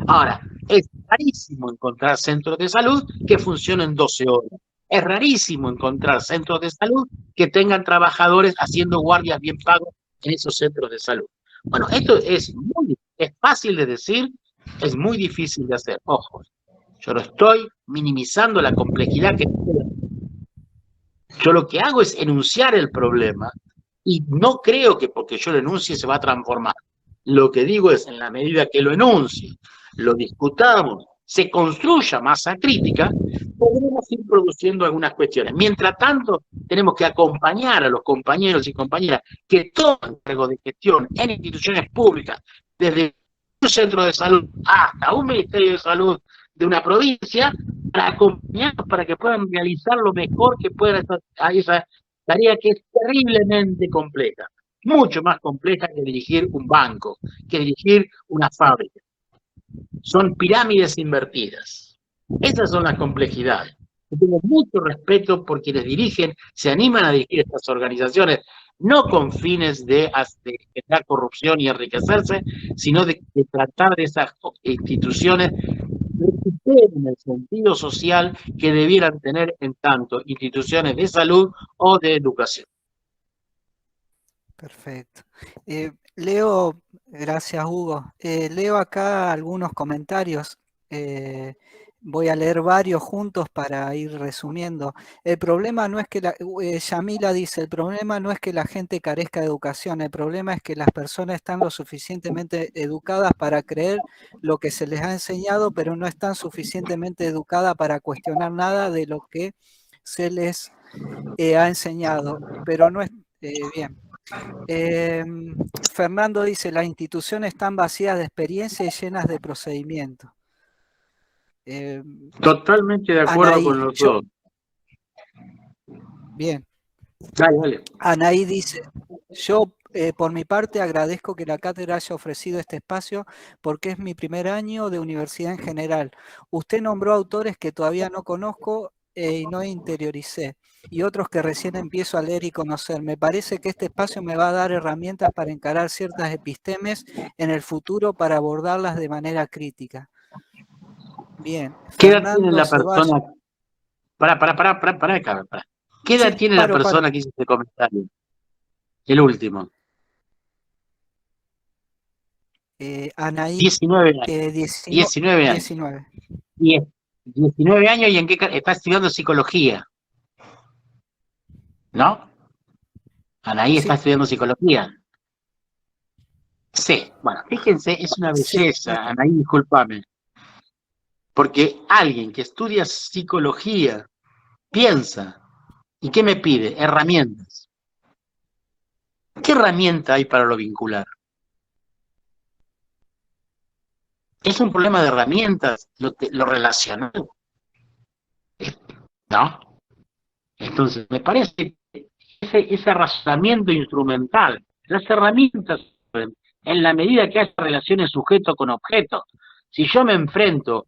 Ahora, es rarísimo encontrar centros de salud que funcionen 12 horas. Es rarísimo encontrar centros de salud que tengan trabajadores haciendo guardias bien pagos en esos centros de salud. Bueno, esto es fácil de decir, es muy difícil de hacer. Ojo, yo no estoy minimizando la complejidad que tiene. Yo lo que hago es enunciar el problema y no creo que porque yo lo enuncie se va a transformar. Lo que digo es, en la medida que lo enuncie, lo discutamos, se construya masa crítica, podremos ir produciendo algunas cuestiones. Mientras tanto, tenemos que acompañar a los compañeros y compañeras que toman cargo de gestión en instituciones públicas, desde un centro de salud hasta un ministerio de salud de una provincia, para acompañarlos para que puedan realizar lo mejor que puedan a esa tarea que es terriblemente compleja, mucho más compleja que dirigir un banco, que dirigir una fábrica. Son pirámides invertidas. Esas son las complejidades. Yo tengo mucho respeto por quienes dirigen, se animan a dirigir estas organizaciones, no con fines de generar corrupción y enriquecerse, sino de tratar de esas instituciones recuperen el sentido social que debieran tener en tanto instituciones de salud o de educación. Perfecto. Leo, gracias Hugo. Leo acá algunos comentarios. Voy a leer varios juntos para ir resumiendo. El problema no es que Yamila dice, el problema no es que la gente carezca de educación, el problema es que las personas están lo suficientemente educadas para creer lo que se les ha enseñado, pero no están suficientemente educadas para cuestionar nada de lo que se les ha enseñado. Pero no es bien. Fernando dice, las instituciones están vacías de experiencia y llenas de procedimientos. Totalmente de acuerdo Anaí, con los dos. Bien. Dale. Anaí dice, yo por mi parte agradezco que la cátedra haya ofrecido este espacio porque es mi primer año de universidad en general. Usted nombró autores que todavía no conozco y no interioricé, y otros que recién empiezo a leer y conocer. Me parece que este espacio me va a dar herramientas para encarar ciertas epistemes en el futuro para abordarlas de manera crítica. Bien. ¿Qué edad tiene la persona? Para. ¿Qué edad tiene la persona que hizo este comentario? El último. Anaí. 19 años. 19 años. 19 años y en qué está estudiando psicología. ¿No? Anaí está estudiando psicología. Sí, bueno, fíjense, es una belleza, sí. Anaí, discúlpame. Porque alguien que estudia psicología piensa, ¿y qué me pide? Herramientas. ¿Qué herramienta hay para lo vincular? Es un problema de herramientas, lo relacional. ¿No? Entonces, me parece que ese razonamiento instrumental, las herramientas, en la medida que haya relaciones sujeto con objeto, si yo me enfrento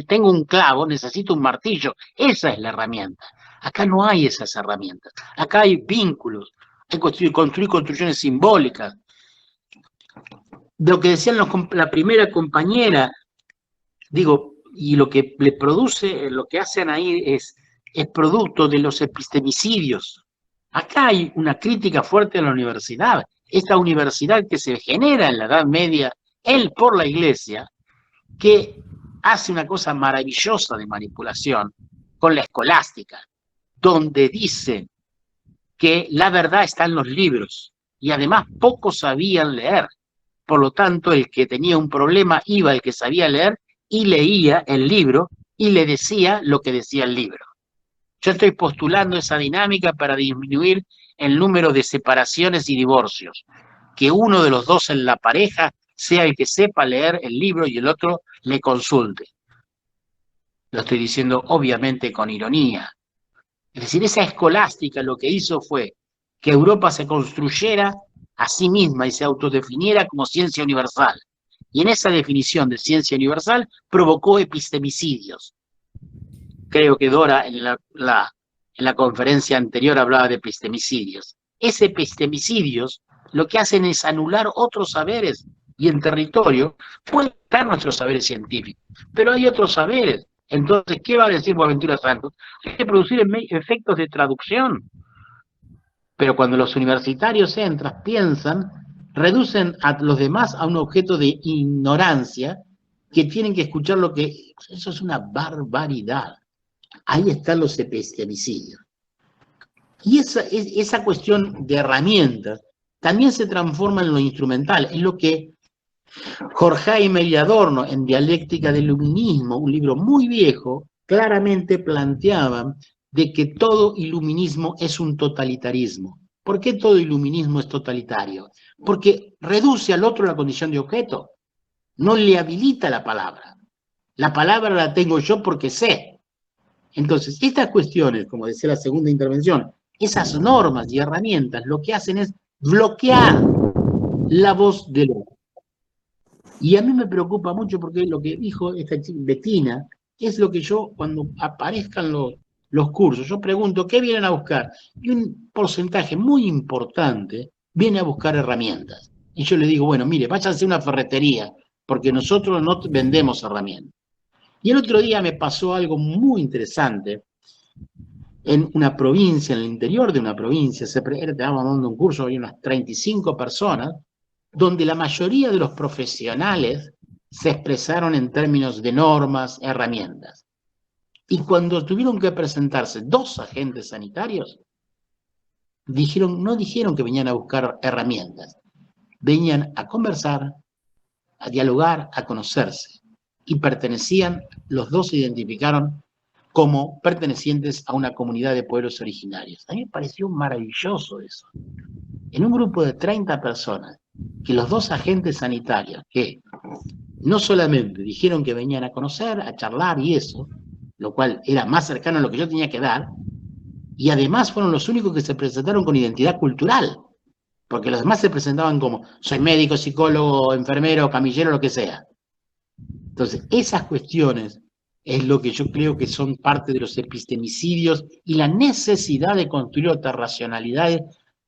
tengo un clavo, necesito un martillo, esa es la herramienta. Acá no hay esas herramientas, acá hay vínculos, hay construir construcciones simbólicas. De lo que decían la primera compañera, digo, y lo que le produce, lo que hacen ahí es producto de los epistemicidios. Acá hay una crítica fuerte a la universidad, esta universidad que se genera en la Edad Media, por la Iglesia, que hace una cosa maravillosa de manipulación con la escolástica, donde dice que la verdad está en los libros, y además pocos sabían leer. Por lo tanto, el que tenía un problema iba al que sabía leer y leía el libro y le decía lo que decía el libro. Yo estoy postulando esa dinámica para disminuir el número de separaciones y divorcios. Que uno de los dos en la pareja sea el que sepa leer el libro y el otro le consulte. Lo estoy diciendo obviamente con ironía. Es decir, esa escolástica lo que hizo fue que Europa se construyera a sí misma y se autodefiniera como ciencia universal. Y en esa definición de ciencia universal provocó epistemicidios. Creo que Dora en la conferencia anterior hablaba de epistemicidios. Ese epistemicidios lo que hacen es anular otros saberes y en territorio pueden estar nuestros saberes científicos, pero hay otros saberes. Entonces, ¿qué va a decir Boaventura Santos? Hay que producir efectos de traducción. Pero cuando los universitarios entran, piensan, reducen a los demás a un objeto de ignorancia que tienen que escuchar lo que... Eso es una barbaridad. Ahí están los epistemicidios. Y esa cuestión de herramientas también se transforma en lo instrumental, en lo que Horkheimer y Adorno, en Dialéctica del Iluminismo, un libro muy viejo, claramente planteaban de que todo iluminismo es un totalitarismo. ¿Por qué todo iluminismo es totalitario? Porque reduce al otro la condición de objeto, no le habilita la palabra. La palabra la tengo yo porque sé. Entonces, estas cuestiones, como decía la segunda intervención, esas normas y herramientas lo que hacen es bloquear la voz del otro. Y a mí me preocupa mucho porque lo que dijo esta Bettina es lo que yo, cuando aparezcan los cursos, yo pregunto, ¿qué vienen a buscar? Y un porcentaje muy importante viene a buscar herramientas. Y yo le digo, bueno, mire, váyanse a una ferretería, porque nosotros no vendemos herramientas. Y el otro día me pasó algo muy interesante. En una provincia, en el interior de una provincia, estábamos dando un curso, había unas 35 personas, donde la mayoría de los profesionales se expresaron en términos de normas, herramientas. Y cuando tuvieron que presentarse 2 agentes sanitarios, no dijeron que venían a buscar herramientas, venían a conversar, a dialogar, a conocerse. Y los dos se identificaron como pertenecientes a una comunidad de pueblos originarios. A mí me pareció maravilloso eso. En un grupo de 30 personas, que los 2 agentes sanitarios, que no solamente dijeron que venían a conocer, a charlar y eso, lo cual era más cercano a lo que yo tenía que dar, y además fueron los únicos que se presentaron con identidad cultural, porque los demás se presentaban como, soy médico, psicólogo, enfermero, camillero, lo que sea. Entonces, esas cuestiones es lo que yo creo que son parte de los epistemicidios y la necesidad de construir otras racionalidades,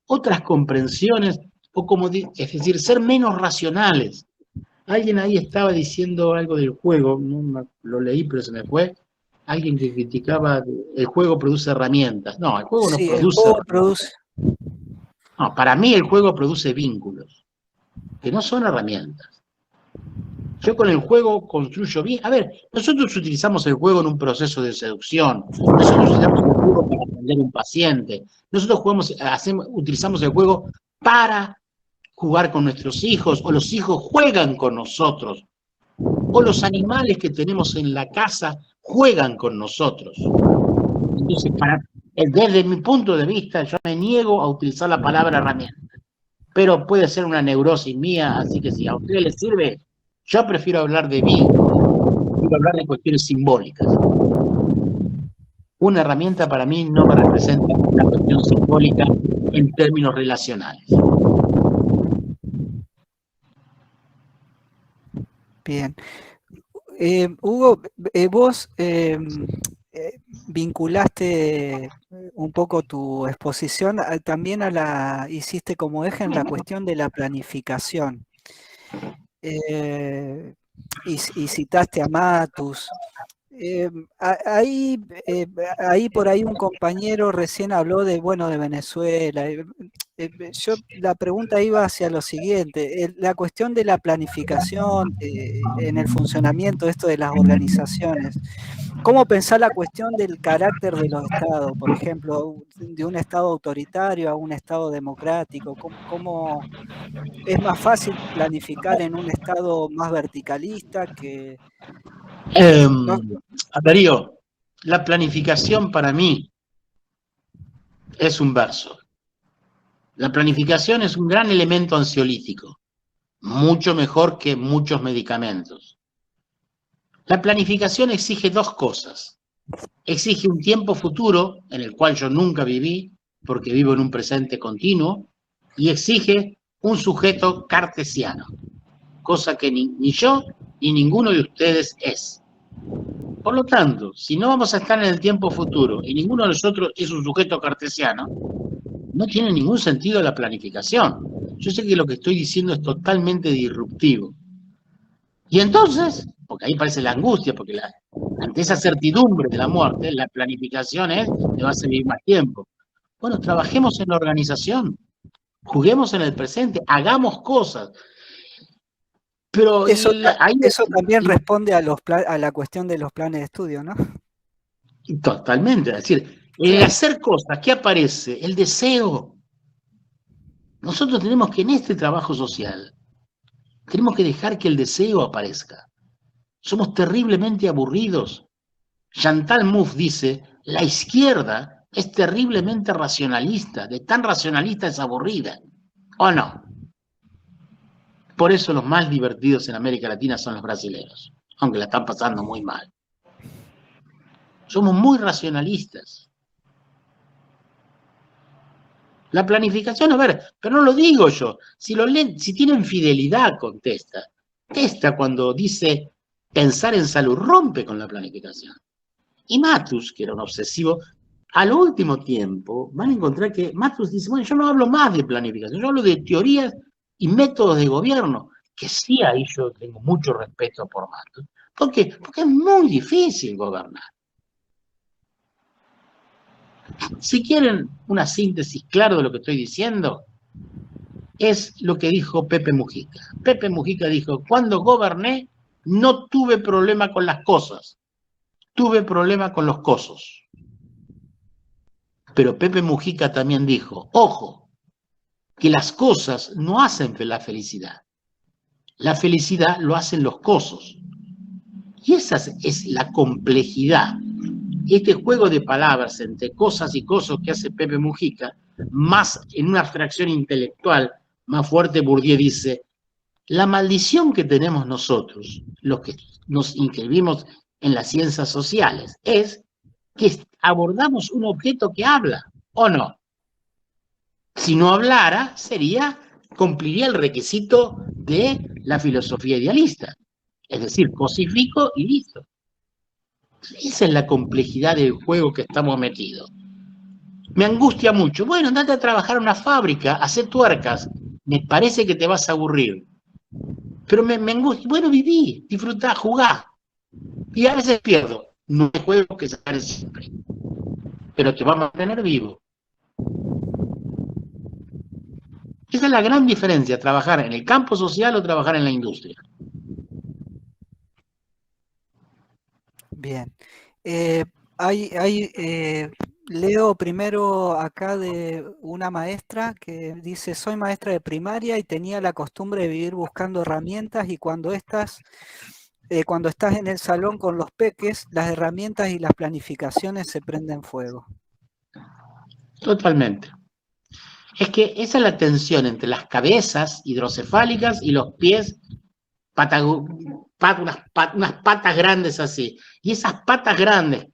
otras comprensiones, es decir, ser menos racionales. Alguien ahí estaba diciendo algo del juego, no lo leí pero se me fue, alguien que criticaba, el juego produce herramientas. No, el juego no produce. No, para mí el juego produce vínculos, que no son herramientas. Yo con el juego construyo bien. A ver, nosotros utilizamos el juego en un proceso de seducción. Nosotros utilizamos el juego para atender a un paciente. Nosotros utilizamos el juego para jugar con nuestros hijos, o los hijos juegan con nosotros, o los animales que tenemos en la casa juegan con nosotros. Entonces, desde mi punto de vista, yo me niego a utilizar la palabra herramienta. Pero puede ser una neurosis mía, así que si a ustedes les sirve, yo prefiero hablar de vínculos, prefiero hablar de cuestiones simbólicas. Una herramienta para mí no me representa una cuestión simbólica en términos relacionales. Bien. Hugo, vos vinculaste un poco tu exposición también hiciste como eje en la cuestión de la planificación. Y citaste a Matus. Ahí por ahí un compañero recién habló de Venezuela. La pregunta iba hacia lo siguiente, la cuestión de la planificación en el funcionamiento esto de las organizaciones. ¿Cómo pensar la cuestión del carácter de los estados? Por ejemplo, de un estado autoritario a un estado democrático. ¿Cómo es más fácil planificar en un estado más verticalista que... Darío, la planificación para mí es un verso. La planificación es un gran elemento ansiolítico, mucho mejor que muchos medicamentos. La planificación exige dos cosas. Exige un tiempo futuro, en el cual yo nunca viví, porque vivo en un presente continuo, y exige un sujeto cartesiano, cosa que ni yo ni ninguno de ustedes es. Por lo tanto, si no vamos a estar en el tiempo futuro y ninguno de nosotros es un sujeto cartesiano, no tiene ningún sentido la planificación. Yo sé que lo que estoy diciendo es totalmente disruptivo. Y entonces, porque ahí parece la angustia, porque ante esa certidumbre de la muerte, la planificación es, te vas a vivir más tiempo. Bueno, trabajemos en la organización, juguemos en el presente, hagamos cosas. Pero Eso, ahí, eso también responde a la cuestión de los planes de estudio, ¿no? totalmente, es decir, el hacer cosas, ¿qué aparece? El deseo. Nosotros tenemos que en este trabajo social, tenemos que dejar que el deseo aparezca. Somos terriblemente aburridos. Chantal Mouffe dice, la izquierda es terriblemente racionalista, de tan racionalista es aburrida. ¿O no? Por eso los más divertidos en América Latina son los brasileños, aunque la están pasando muy mal. Somos muy racionalistas. La planificación, a ver, pero no lo digo yo. Si lo leen, si tienen fidelidad con Testa cuando dice pensar en salud, rompe con la planificación. Y Matus, que era un obsesivo, al último tiempo van a encontrar que Matus dice, bueno, yo no hablo más de planificación, yo hablo de teorías y métodos de gobierno, que sí, ahí yo tengo mucho respeto por Matus. ¿Por qué? Porque es muy difícil gobernar. Si quieren una síntesis clara de lo que estoy diciendo, es lo que dijo Pepe Mujica. Pepe Mujica dijo, cuando goberné no tuve problema con las cosas, tuve problema con los cosos. Pero Pepe Mujica también dijo, ojo, que las cosas no hacen la felicidad. La felicidad lo hacen los cosos. Y esa es la complejidad. Este juego de palabras entre cosas y cosos que hace Pepe Mujica, más en una abstracción intelectual más fuerte, Bourdieu dice, la maldición que tenemos nosotros, los que nos inscribimos en las ciencias sociales, es que abordamos un objeto que habla, ¿o no? Si no hablara, cumpliría el requisito de la filosofía idealista. Es decir, cosifico y listo. Esa es la complejidad del juego que estamos metidos. Me angustia mucho. Bueno, andate a trabajar en una fábrica, hacer tuercas. Me parece que te vas a aburrir. Pero me angustia. Bueno, viví, disfrutá, jugá. Y a veces pierdo. No hay juego que se gane siempre. Pero te va a mantener vivo. Esa es la gran diferencia, trabajar en el campo social o trabajar en la industria. Bien. Leo primero acá de una maestra que dice, soy maestra de primaria y tenía la costumbre de vivir buscando herramientas y cuando estás en el salón con los peques, las herramientas y las planificaciones se prenden fuego. Totalmente. Es que esa es la tensión entre las cabezas hidrocefálicas y los pies, unas patas grandes así. Y esas patas grandes,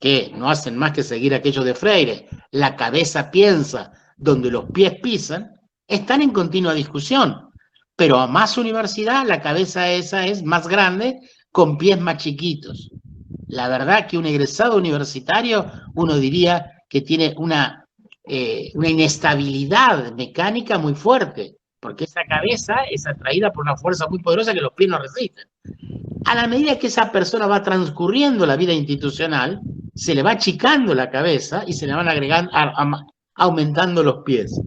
que no hacen más que seguir aquello de Freire, la cabeza piensa donde los pies pisan, están en continua discusión. Pero a más universidad, la cabeza esa es más grande, con pies más chiquitos. La verdad que un egresado universitario, uno diría que tiene una inestabilidad mecánica muy fuerte, porque esa cabeza es atraída por una fuerza muy poderosa que los pies no resisten. A la medida que esa persona va transcurriendo la vida institucional, se le va achicando la cabeza y se le van agregando, aumentando los pies.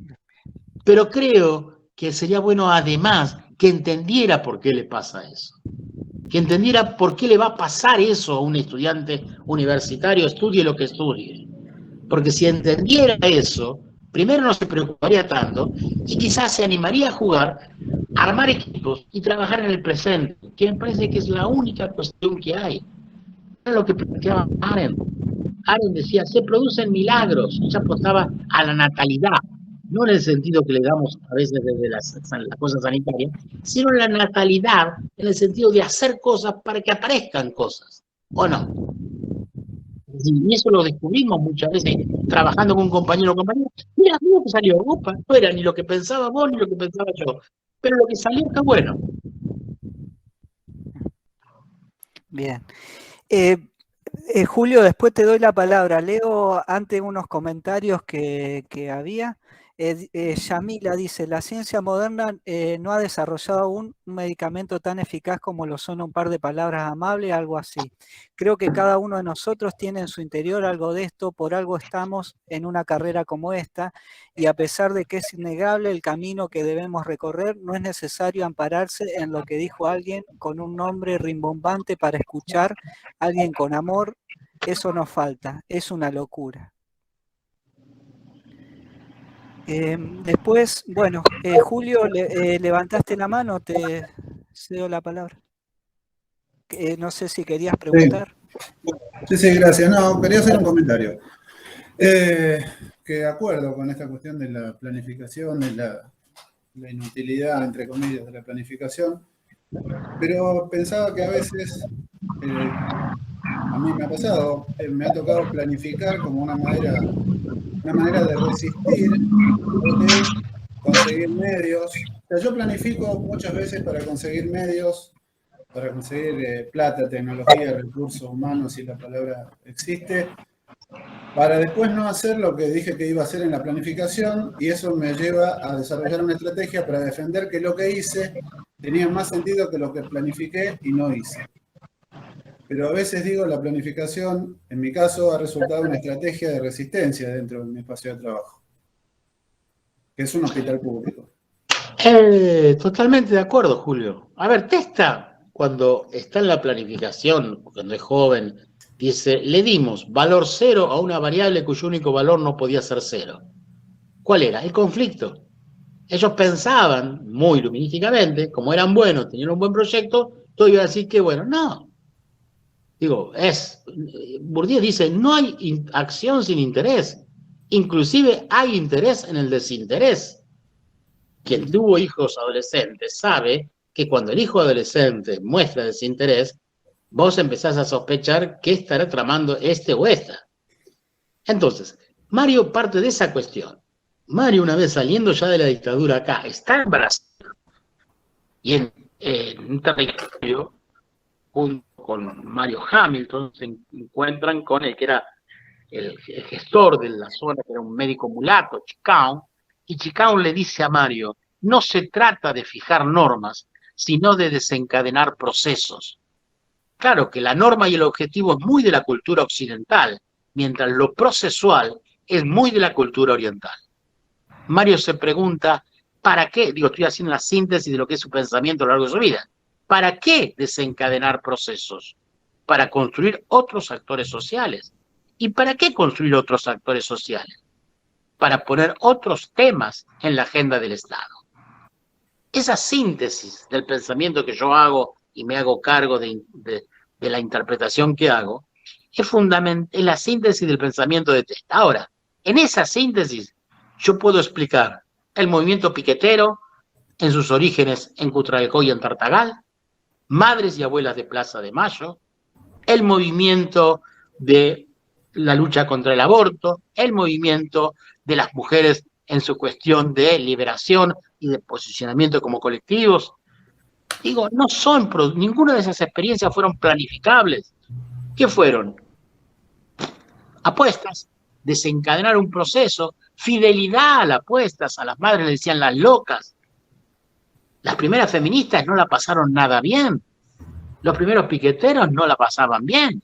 Pero creo que sería bueno además que entendiera por qué le pasa eso. Que entendiera por qué le va a pasar eso a un estudiante universitario, estudie lo que estudie. Porque si entendiera eso, primero no se preocuparía tanto y quizás se animaría a jugar, a armar equipos y trabajar en el presente, que me parece que es la única cuestión que hay. Es lo que planteaba Arendt. Aaron decía, se producen milagros. Ella apostaba a la natalidad, no en el sentido que le damos a veces desde las cosas sanitarias, sino en la natalidad, en el sentido de hacer cosas para que aparezcan cosas, ¿o no? Y eso lo descubrimos muchas veces trabajando con un compañero o compañera. Mira lo que salió, opa, no era ni lo que pensaba vos ni lo que pensaba yo, pero lo que salió está bueno. Bien. Julio, después te doy la palabra. Leo antes unos comentarios que había. Yamila dice, la ciencia moderna no ha desarrollado aún un medicamento tan eficaz como lo son un par de palabras amables, algo así. Creo que cada uno de nosotros tiene en su interior algo de esto, por algo estamos en una carrera como esta, y a pesar de que es innegable el camino que debemos recorrer, no es necesario ampararse en lo que dijo alguien con un nombre rimbombante para escuchar, alguien con amor, eso nos falta, es una locura. Después, bueno, Julio, levantaste la mano, te cedo la palabra. No sé si querías preguntar. Sí, gracias. No, quería hacer un comentario. Que de acuerdo con esta cuestión de la planificación, de la inutilidad, entre comillas, de la planificación, pero pensaba que a veces, a mí me ha pasado, me ha tocado planificar como una manera de resistir o de conseguir medios. O sea, yo planifico muchas veces para conseguir medios, para conseguir plata, tecnología, recursos humanos, si la palabra existe, para después no hacer lo que dije que iba a hacer en la planificación, y eso me lleva a desarrollar una estrategia para defender que lo que hice tenía más sentido que lo que planifiqué y no hice. Pero a veces digo, la planificación, en mi caso, ha resultado una estrategia de resistencia dentro de mi espacio de trabajo, que es un hospital público. Totalmente de acuerdo, Julio. A ver, Testa, cuando está en la planificación, cuando es joven, dice, le dimos valor 0 a una variable cuyo único valor no podía ser 0. ¿Cuál era? El conflicto. Ellos pensaban, muy luminísticamente, como eran buenos, tenían un buen proyecto, todo iba a decir que bueno, no. Digo, Bourdieu dice, no hay acción sin interés. Inclusive hay interés en el desinterés. Quien tuvo hijos adolescentes sabe que cuando el hijo adolescente muestra desinterés, vos empezás a sospechar qué estará tramando este o esta. Entonces, Mario parte de esa cuestión. Mario, una vez saliendo ya de la dictadura acá, está en Brasil y en un territorio, junto con Mario Hamilton, se encuentran con el que era el gestor de la zona, que era un médico mulato, Chicão, y Chicão le dice a Mario, no se trata de fijar normas, sino de desencadenar procesos. Claro que la norma y el objetivo es muy de la cultura occidental, mientras lo procesual es muy de la cultura oriental. Mario se pregunta, ¿para qué? Digo, estoy haciendo la síntesis de lo que es su pensamiento a lo largo de su vida. ¿Para qué desencadenar procesos? Para construir otros actores sociales. ¿Y para qué construir otros actores sociales? Para poner otros temas en la agenda del Estado. Esa síntesis del pensamiento que yo hago y me hago cargo de la interpretación que hago, es la síntesis del pensamiento de Testa. Ahora, en esa síntesis yo puedo explicar el movimiento piquetero en sus orígenes en Cutralcó y en Tartagal, madres y abuelas de Plaza de Mayo, el movimiento de la lucha contra el aborto, el movimiento de las mujeres en su cuestión de liberación y de posicionamiento como colectivos. Digo, ninguna de esas experiencias fueron planificables. ¿Qué fueron? Apuestas, desencadenar un proceso, fidelidad a las apuestas, a las madres le decían las locas. Las primeras feministas no la pasaron nada bien. Los primeros piqueteros no la pasaban bien.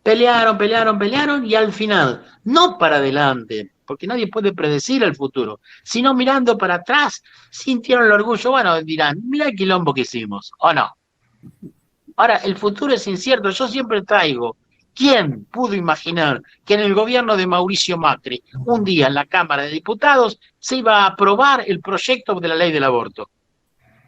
Pelearon y al final, no para adelante, porque nadie puede predecir el futuro, sino mirando para atrás, sintieron el orgullo, bueno, dirán, mira el quilombo que hicimos, o no. Ahora, el futuro es incierto, yo siempre traigo, ¿quién pudo imaginar que en el gobierno de Mauricio Macri, un día en la Cámara de Diputados, se iba a aprobar el proyecto de la ley del aborto?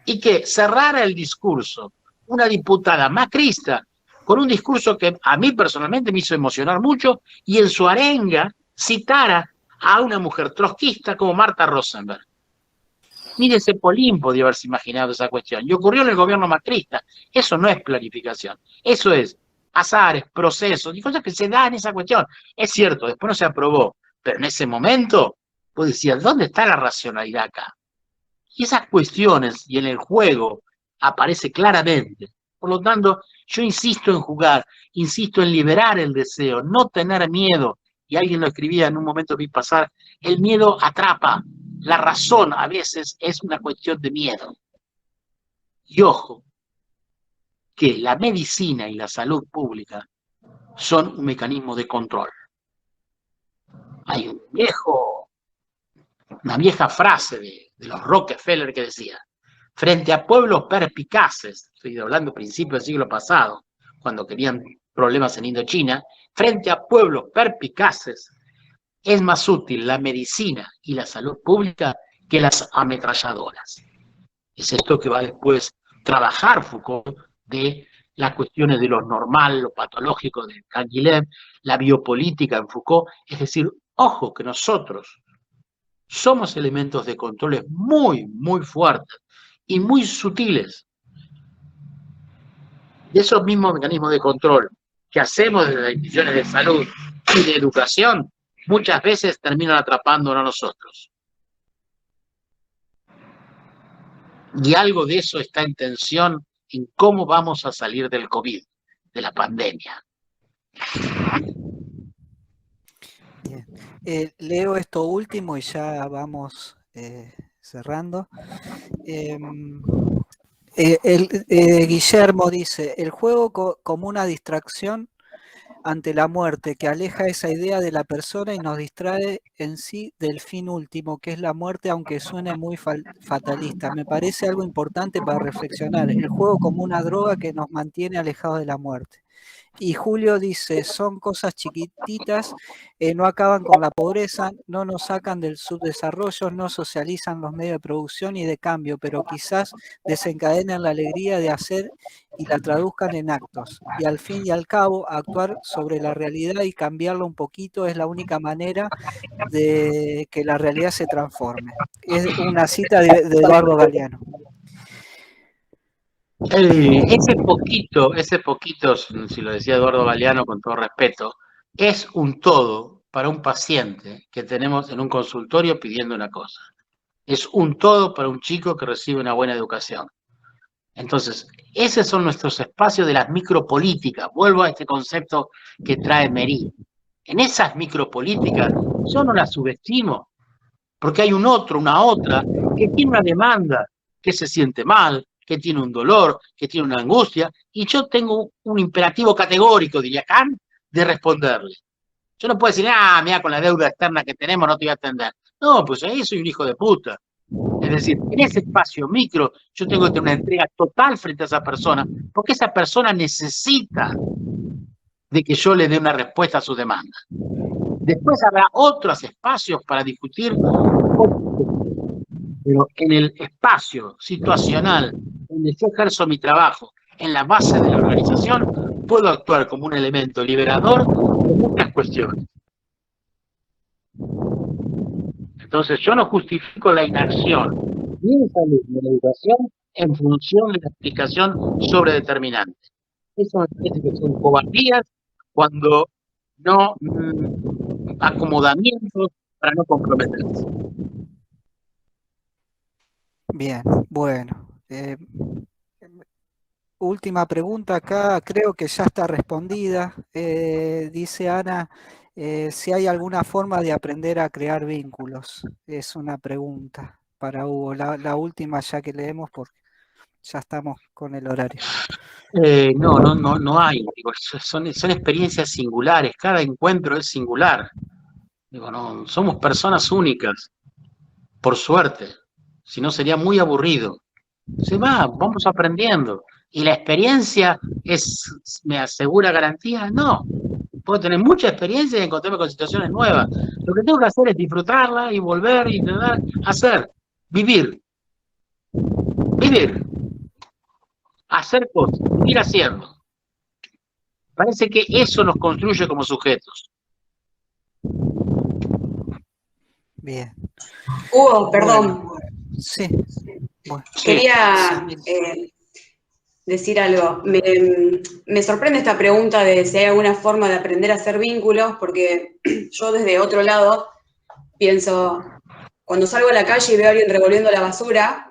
Y que cerrara el discurso una diputada macrista con un discurso que a mí personalmente me hizo emocionar mucho, y en su arenga citara a una mujer trotskista como Martha Rosenberg. Mire, ese Polín podía haberse imaginado esa cuestión. Y ocurrió en el gobierno macrista. Eso no es planificación. Eso es azares, procesos y cosas que se dan en esa cuestión. Es cierto, después no se aprobó. Pero en ese momento, vos decías, ¿dónde está la racionalidad acá? Y esas cuestiones, y en el juego, aparece claramente. Por lo tanto, yo insisto en jugar, insisto en liberar el deseo, no tener miedo. Y alguien lo escribía en un momento, vi pasar, el miedo atrapa. La razón a veces es una cuestión de miedo. Y ojo, que la medicina y la salud pública son un mecanismo de control. Hay una vieja frase de los Rockefeller que decía, frente a pueblos perspicaces, estoy hablando principios del siglo pasado, cuando querían problemas en Indochina, frente a pueblos perspicaces, es más útil la medicina y la salud pública que las ametralladoras. Es esto que va después trabajar Foucault de las cuestiones de lo normal, lo patológico de Canguilhem, la biopolítica en Foucault. Es decir, ojo que nosotros somos elementos de controles muy, muy fuertes y muy sutiles. De esos mismos mecanismos de control que hacemos desde las instituciones de salud y de educación, muchas veces terminan atrapándonos a nosotros. Y algo de eso está en tensión en cómo vamos a salir del COVID, de la pandemia. Bien. Leo esto último y ya vamos cerrando. Guillermo dice, el juego como una distracción ante la muerte, que aleja esa idea de la persona y nos distrae en sí del fin último, que es la muerte, aunque suene muy fatalista. Me parece algo importante para reflexionar, el juego como una droga que nos mantiene alejados de la muerte. Y Julio dice, son cosas chiquititas, no acaban con la pobreza, no nos sacan del subdesarrollo, no socializan los medios de producción y de cambio, pero quizás desencadenen la alegría de hacer y la traduzcan en actos. Y al fin y al cabo, actuar sobre la realidad y cambiarla un poquito es la única manera de que la realidad se transforme. Es una cita de Eduardo Galeano. Ese poquito, si lo decía Eduardo Galeano con todo respeto, es un todo para un paciente que tenemos en un consultorio pidiendo una cosa. Es un todo para un chico que recibe una buena educación. Entonces, esos son nuestros espacios de las micropolíticas. Vuelvo a este concepto que trae Merí. En esas micropolíticas yo no las subestimo, porque hay un otro, una otra, que tiene una demanda, que se siente mal, que tiene un dolor, que tiene una angustia, y yo tengo un imperativo categórico, diría Kant, de responderle. Yo no puedo decir, mira, con la deuda externa que tenemos no te voy a atender. No, pues ahí soy un hijo de puta. Es decir, en ese espacio micro yo tengo que tener una entrega total frente a esa persona, porque esa persona necesita de que yo le dé una respuesta a su demanda. Después habrá otros espacios para discutir, pero en el espacio situacional donde yo ejerzo mi trabajo, en la base de la organización, puedo actuar como un elemento liberador de muchas cuestiones. Entonces yo no justifico la inacción ni en salud ni en educación en función de la explicación sobre determinantes. Eso me parece que son cobardías cuando no acomodamientos para no comprometerse. Bien, bueno. Última pregunta acá, creo que ya está respondida. Dice Ana, si hay alguna forma de aprender a crear vínculos. Es una pregunta para Hugo. La última ya que leemos porque ya estamos con el horario. No hay. Digo, son experiencias singulares. Cada encuentro es singular. Digo, no, somos personas únicas, por suerte. Si no sería muy aburrido. Vamos aprendiendo. ¿Y la experiencia me asegura garantía? No. Puedo tener mucha experiencia y encontrarme con situaciones nuevas. Lo que tengo que hacer es disfrutarla y volver y intentar hacer, vivir. Vivir. Hacer cosas, ir haciendo. Parece que eso nos construye como sujetos. Bien. Hugo, perdón, Sí. Bueno, quería decir algo. Me sorprende esta pregunta de si hay alguna forma de aprender a hacer vínculos, porque yo desde otro lado pienso, cuando salgo a la calle y veo a alguien revolviendo la basura,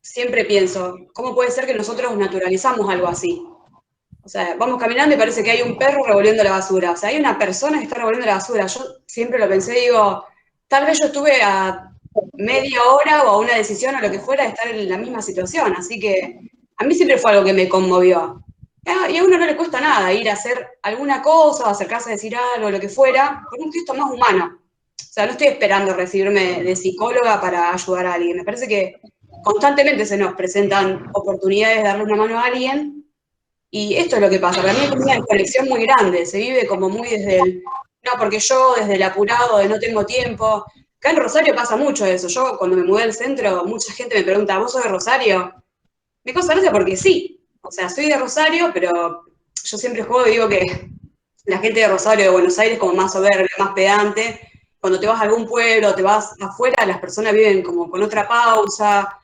siempre pienso, ¿cómo puede ser que nosotros naturalizamos algo así? O sea, vamos caminando y parece que hay un perro revolviendo la basura. O sea, hay una persona que está revolviendo la basura. Yo siempre lo pensé, digo, tal vez yo estuve a media hora o a una decisión o lo que fuera de estar en la misma situación. Así que a mí siempre fue algo que me conmovió. Y a uno no le cuesta nada ir a hacer alguna cosa, acercarse a decir algo, lo que fuera, por un gesto más humano. O sea, no estoy esperando recibirme de psicóloga para ayudar a alguien. Me parece que constantemente se nos presentan oportunidades de darle una mano a alguien. Y esto es lo que pasa, para mí es como una desconexión muy grande, se vive como muy desde el, no, porque yo desde el apurado de no tengo tiempo. Acá en Rosario pasa mucho eso, yo cuando me mudé al centro, mucha gente me pregunta, ¿vos sos de Rosario? Me causa gracia porque sí, o sea, soy de Rosario, pero yo siempre juego y digo que la gente de Rosario, de Buenos Aires, como más soberbia, más pedante, cuando te vas a algún pueblo, te vas afuera, las personas viven como con otra pausa,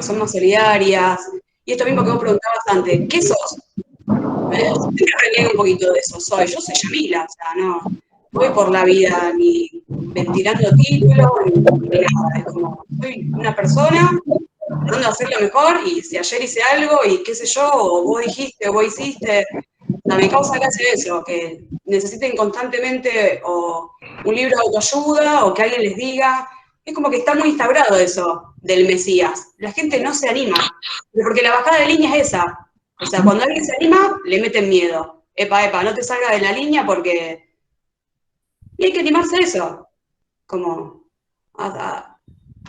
son más solidarias. Y esto mismo que vos preguntabas antes, ¿qué sos? Siempre reniego un poquito de eso, yo soy Yamila, o sea, no voy por la vida ni ventilando títulos, ni nada, es como, soy una persona tratando de hacer lo mejor, y si ayer hice algo, y qué sé yo, o vos dijiste, o vos hiciste, o sea, me causa que hace eso, que necesiten constantemente o un libro de autoayuda, o que alguien les diga, es como que está muy instaurado eso del Mesías, la gente no se anima, porque la bajada de línea es esa. O sea, cuando alguien se anima, le meten miedo. Epa, epa, no te salgas de la línea porque... Y hay que animarse a eso. Como...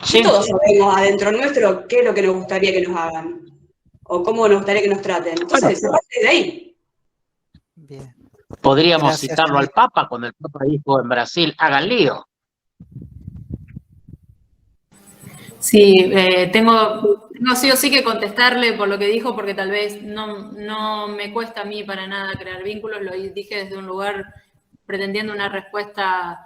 Sí. Todos sabemos adentro nuestro qué es lo que nos gustaría que nos hagan. O cómo nos gustaría que nos traten. Entonces, se parte de ahí. bien. Podríamos Gracias, citarlo al Yamila. Papa cuando el Papa dijo en Brasil, hagan lío. Sí, tengo sí o sí que contestarle por lo que dijo, porque tal vez no me cuesta a mí para nada crear vínculos, lo dije desde un lugar pretendiendo una respuesta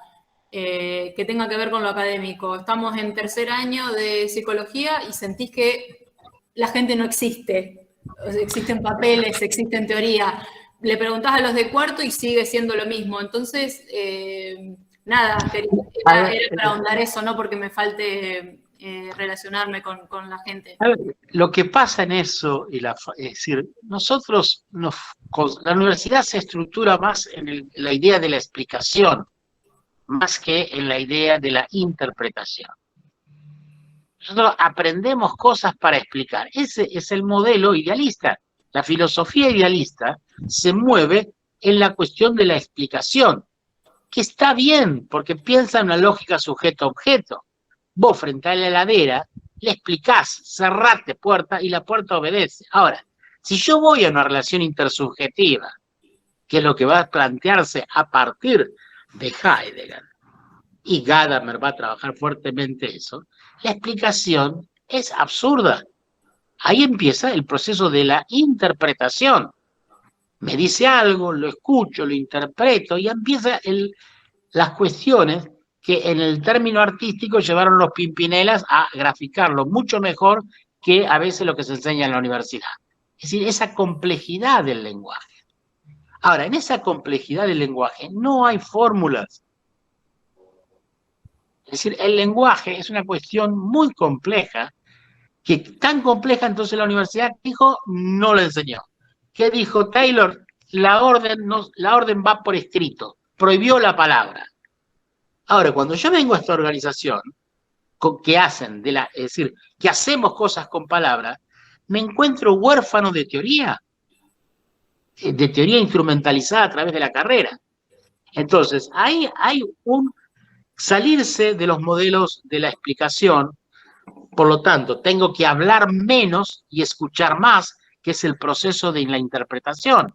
que tenga que ver con lo académico. Estamos en tercer año de psicología y sentís que la gente no existe. O sea, existen papeles, existen teoría. Le preguntás a los de cuarto y sigue siendo lo mismo. Entonces, nada, era para ahondar eso, no porque me falte relacionarme con la gente. A ver, lo que pasa en eso, es decir, nosotros, la universidad se estructura más en la idea de la explicación, más que en la idea de la interpretación. Nosotros aprendemos cosas para explicar. Ese es el modelo idealista. La filosofía idealista se mueve en la cuestión de la explicación, que está bien, porque piensa en una lógica sujeto-objeto. Vos, frente a la heladera, le explicás, cerrate puerta, y la puerta obedece. Ahora, si yo voy a una relación intersubjetiva, que es lo que va a plantearse a partir de Heidegger, y Gadamer va a trabajar fuertemente eso, la explicación es absurda. Ahí empieza el proceso de la interpretación. Me dice algo, lo escucho, lo interpreto, y empiezan las cuestiones que en el término artístico llevaron los Pimpinelas a graficarlo mucho mejor que a veces lo que se enseña en la universidad. Es decir, esa complejidad del lenguaje. Ahora, en esa complejidad del lenguaje no hay fórmulas. Es decir, el lenguaje es una cuestión muy compleja, que tan compleja entonces la universidad dijo, no lo enseñó. ¿Qué dijo Taylor? La orden va por escrito, prohibió la palabra. Ahora, cuando yo vengo a esta organización, que hacen, es decir, que hacemos cosas con palabras, me encuentro huérfano de teoría instrumentalizada a través de la carrera. Entonces, ahí hay un salirse de los modelos de la explicación, por lo tanto, tengo que hablar menos y escuchar más, que es el proceso de la interpretación.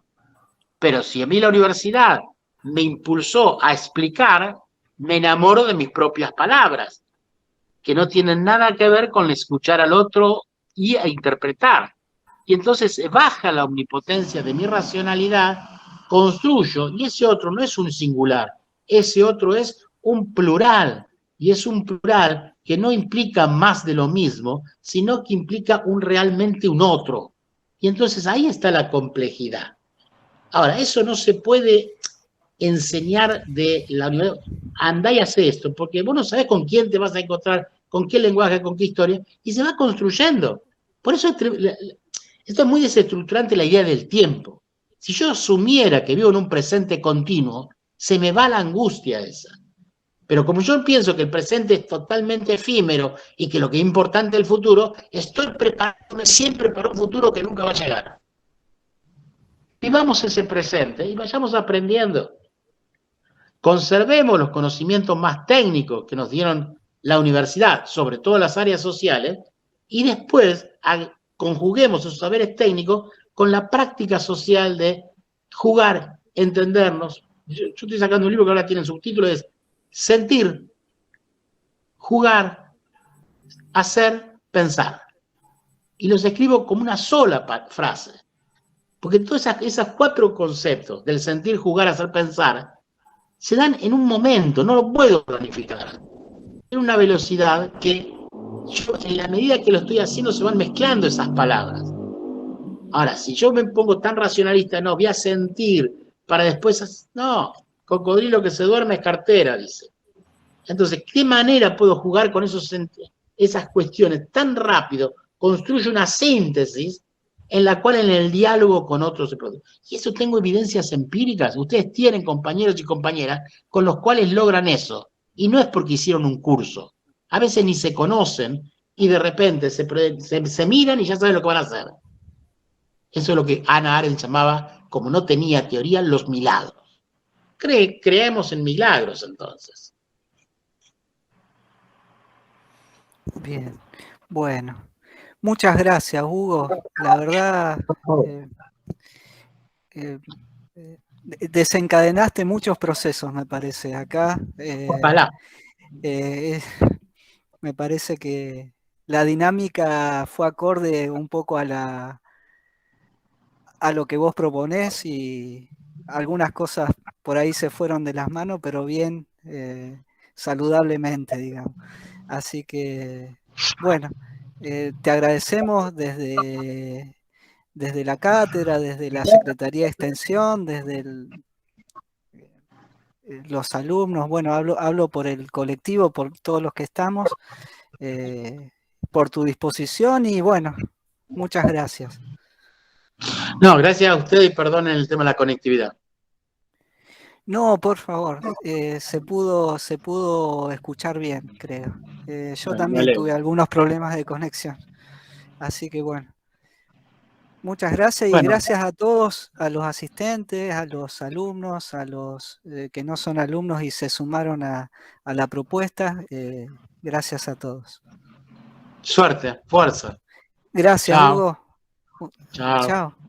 Pero si a mí la universidad me impulsó a explicar, me enamoro de mis propias palabras, que no tienen nada que ver con escuchar al otro y a interpretar. Y entonces baja la omnipotencia de mi racionalidad construyo, y ese otro no es un singular, ese otro es un plural, y es un plural que no implica más de lo mismo, sino que implica realmente un otro. Y entonces ahí está la complejidad. Ahora, eso no se puede enseñar de la universidad. Andá y hace esto, porque vos no sabés con quién te vas a encontrar, con qué lenguaje, con qué historia, y se va construyendo. Por eso esto es muy desestructurante, la idea del tiempo. Si yo asumiera que vivo en un presente continuo, se me va la angustia esa. Pero como yo pienso que el presente es totalmente efímero y que lo que es importante es el futuro, estoy preparándome siempre para un futuro que nunca va a llegar. Vivamos ese presente y vayamos aprendiendo. Conservemos los conocimientos más técnicos que nos dieron la universidad, sobre todo las áreas sociales, y después conjuguemos esos saberes técnicos con la práctica social de jugar, entendernos. Yo estoy sacando un libro que ahora tiene el subtítulo, es sentir, jugar, hacer, pensar. Y los escribo como una sola frase. Porque todos esos 4 conceptos del sentir, jugar, hacer, pensar, se dan en un momento, no lo puedo planificar. En una velocidad que yo, en la medida que lo estoy haciendo, se van mezclando esas palabras. Ahora, si yo me pongo tan racionalista, no, voy a sentir para después, no, cocodrilo que se duerme es cartera, dice. Entonces, ¿qué manera puedo jugar con esas cuestiones tan rápido? Construyo una síntesis en la cual en el diálogo con otros se produce. Y eso tengo evidencias empíricas. Ustedes tienen compañeros y compañeras con los cuales logran eso. Y no es porque hicieron un curso. A veces ni se conocen y de repente se miran y ya saben lo que van a hacer. Eso es lo que Hannah Arendt llamaba, como no tenía teoría, los milagros. Creemos en milagros entonces. Bien, bueno. Muchas gracias, Hugo. La verdad, desencadenaste muchos procesos, me parece. Acá me parece que la dinámica fue acorde un poco a lo que vos proponés y algunas cosas por ahí se fueron de las manos, pero bien, saludablemente, digamos. Así que, bueno. Te agradecemos desde la cátedra, desde la Secretaría de Extensión, desde los alumnos, bueno, hablo por el colectivo, por todos los que estamos, por tu disposición y bueno, muchas gracias. No, gracias a usted y perdonen el tema de la conectividad. No, por favor, se pudo escuchar bien, creo. Yo también tuve algunos problemas de conexión, así que bueno. Muchas gracias y gracias a todos, a los asistentes, a los alumnos, a los que no son alumnos y se sumaron a la propuesta. Gracias a todos. Suerte, fuerza. Gracias, Chao. Hugo. Chao. Chao.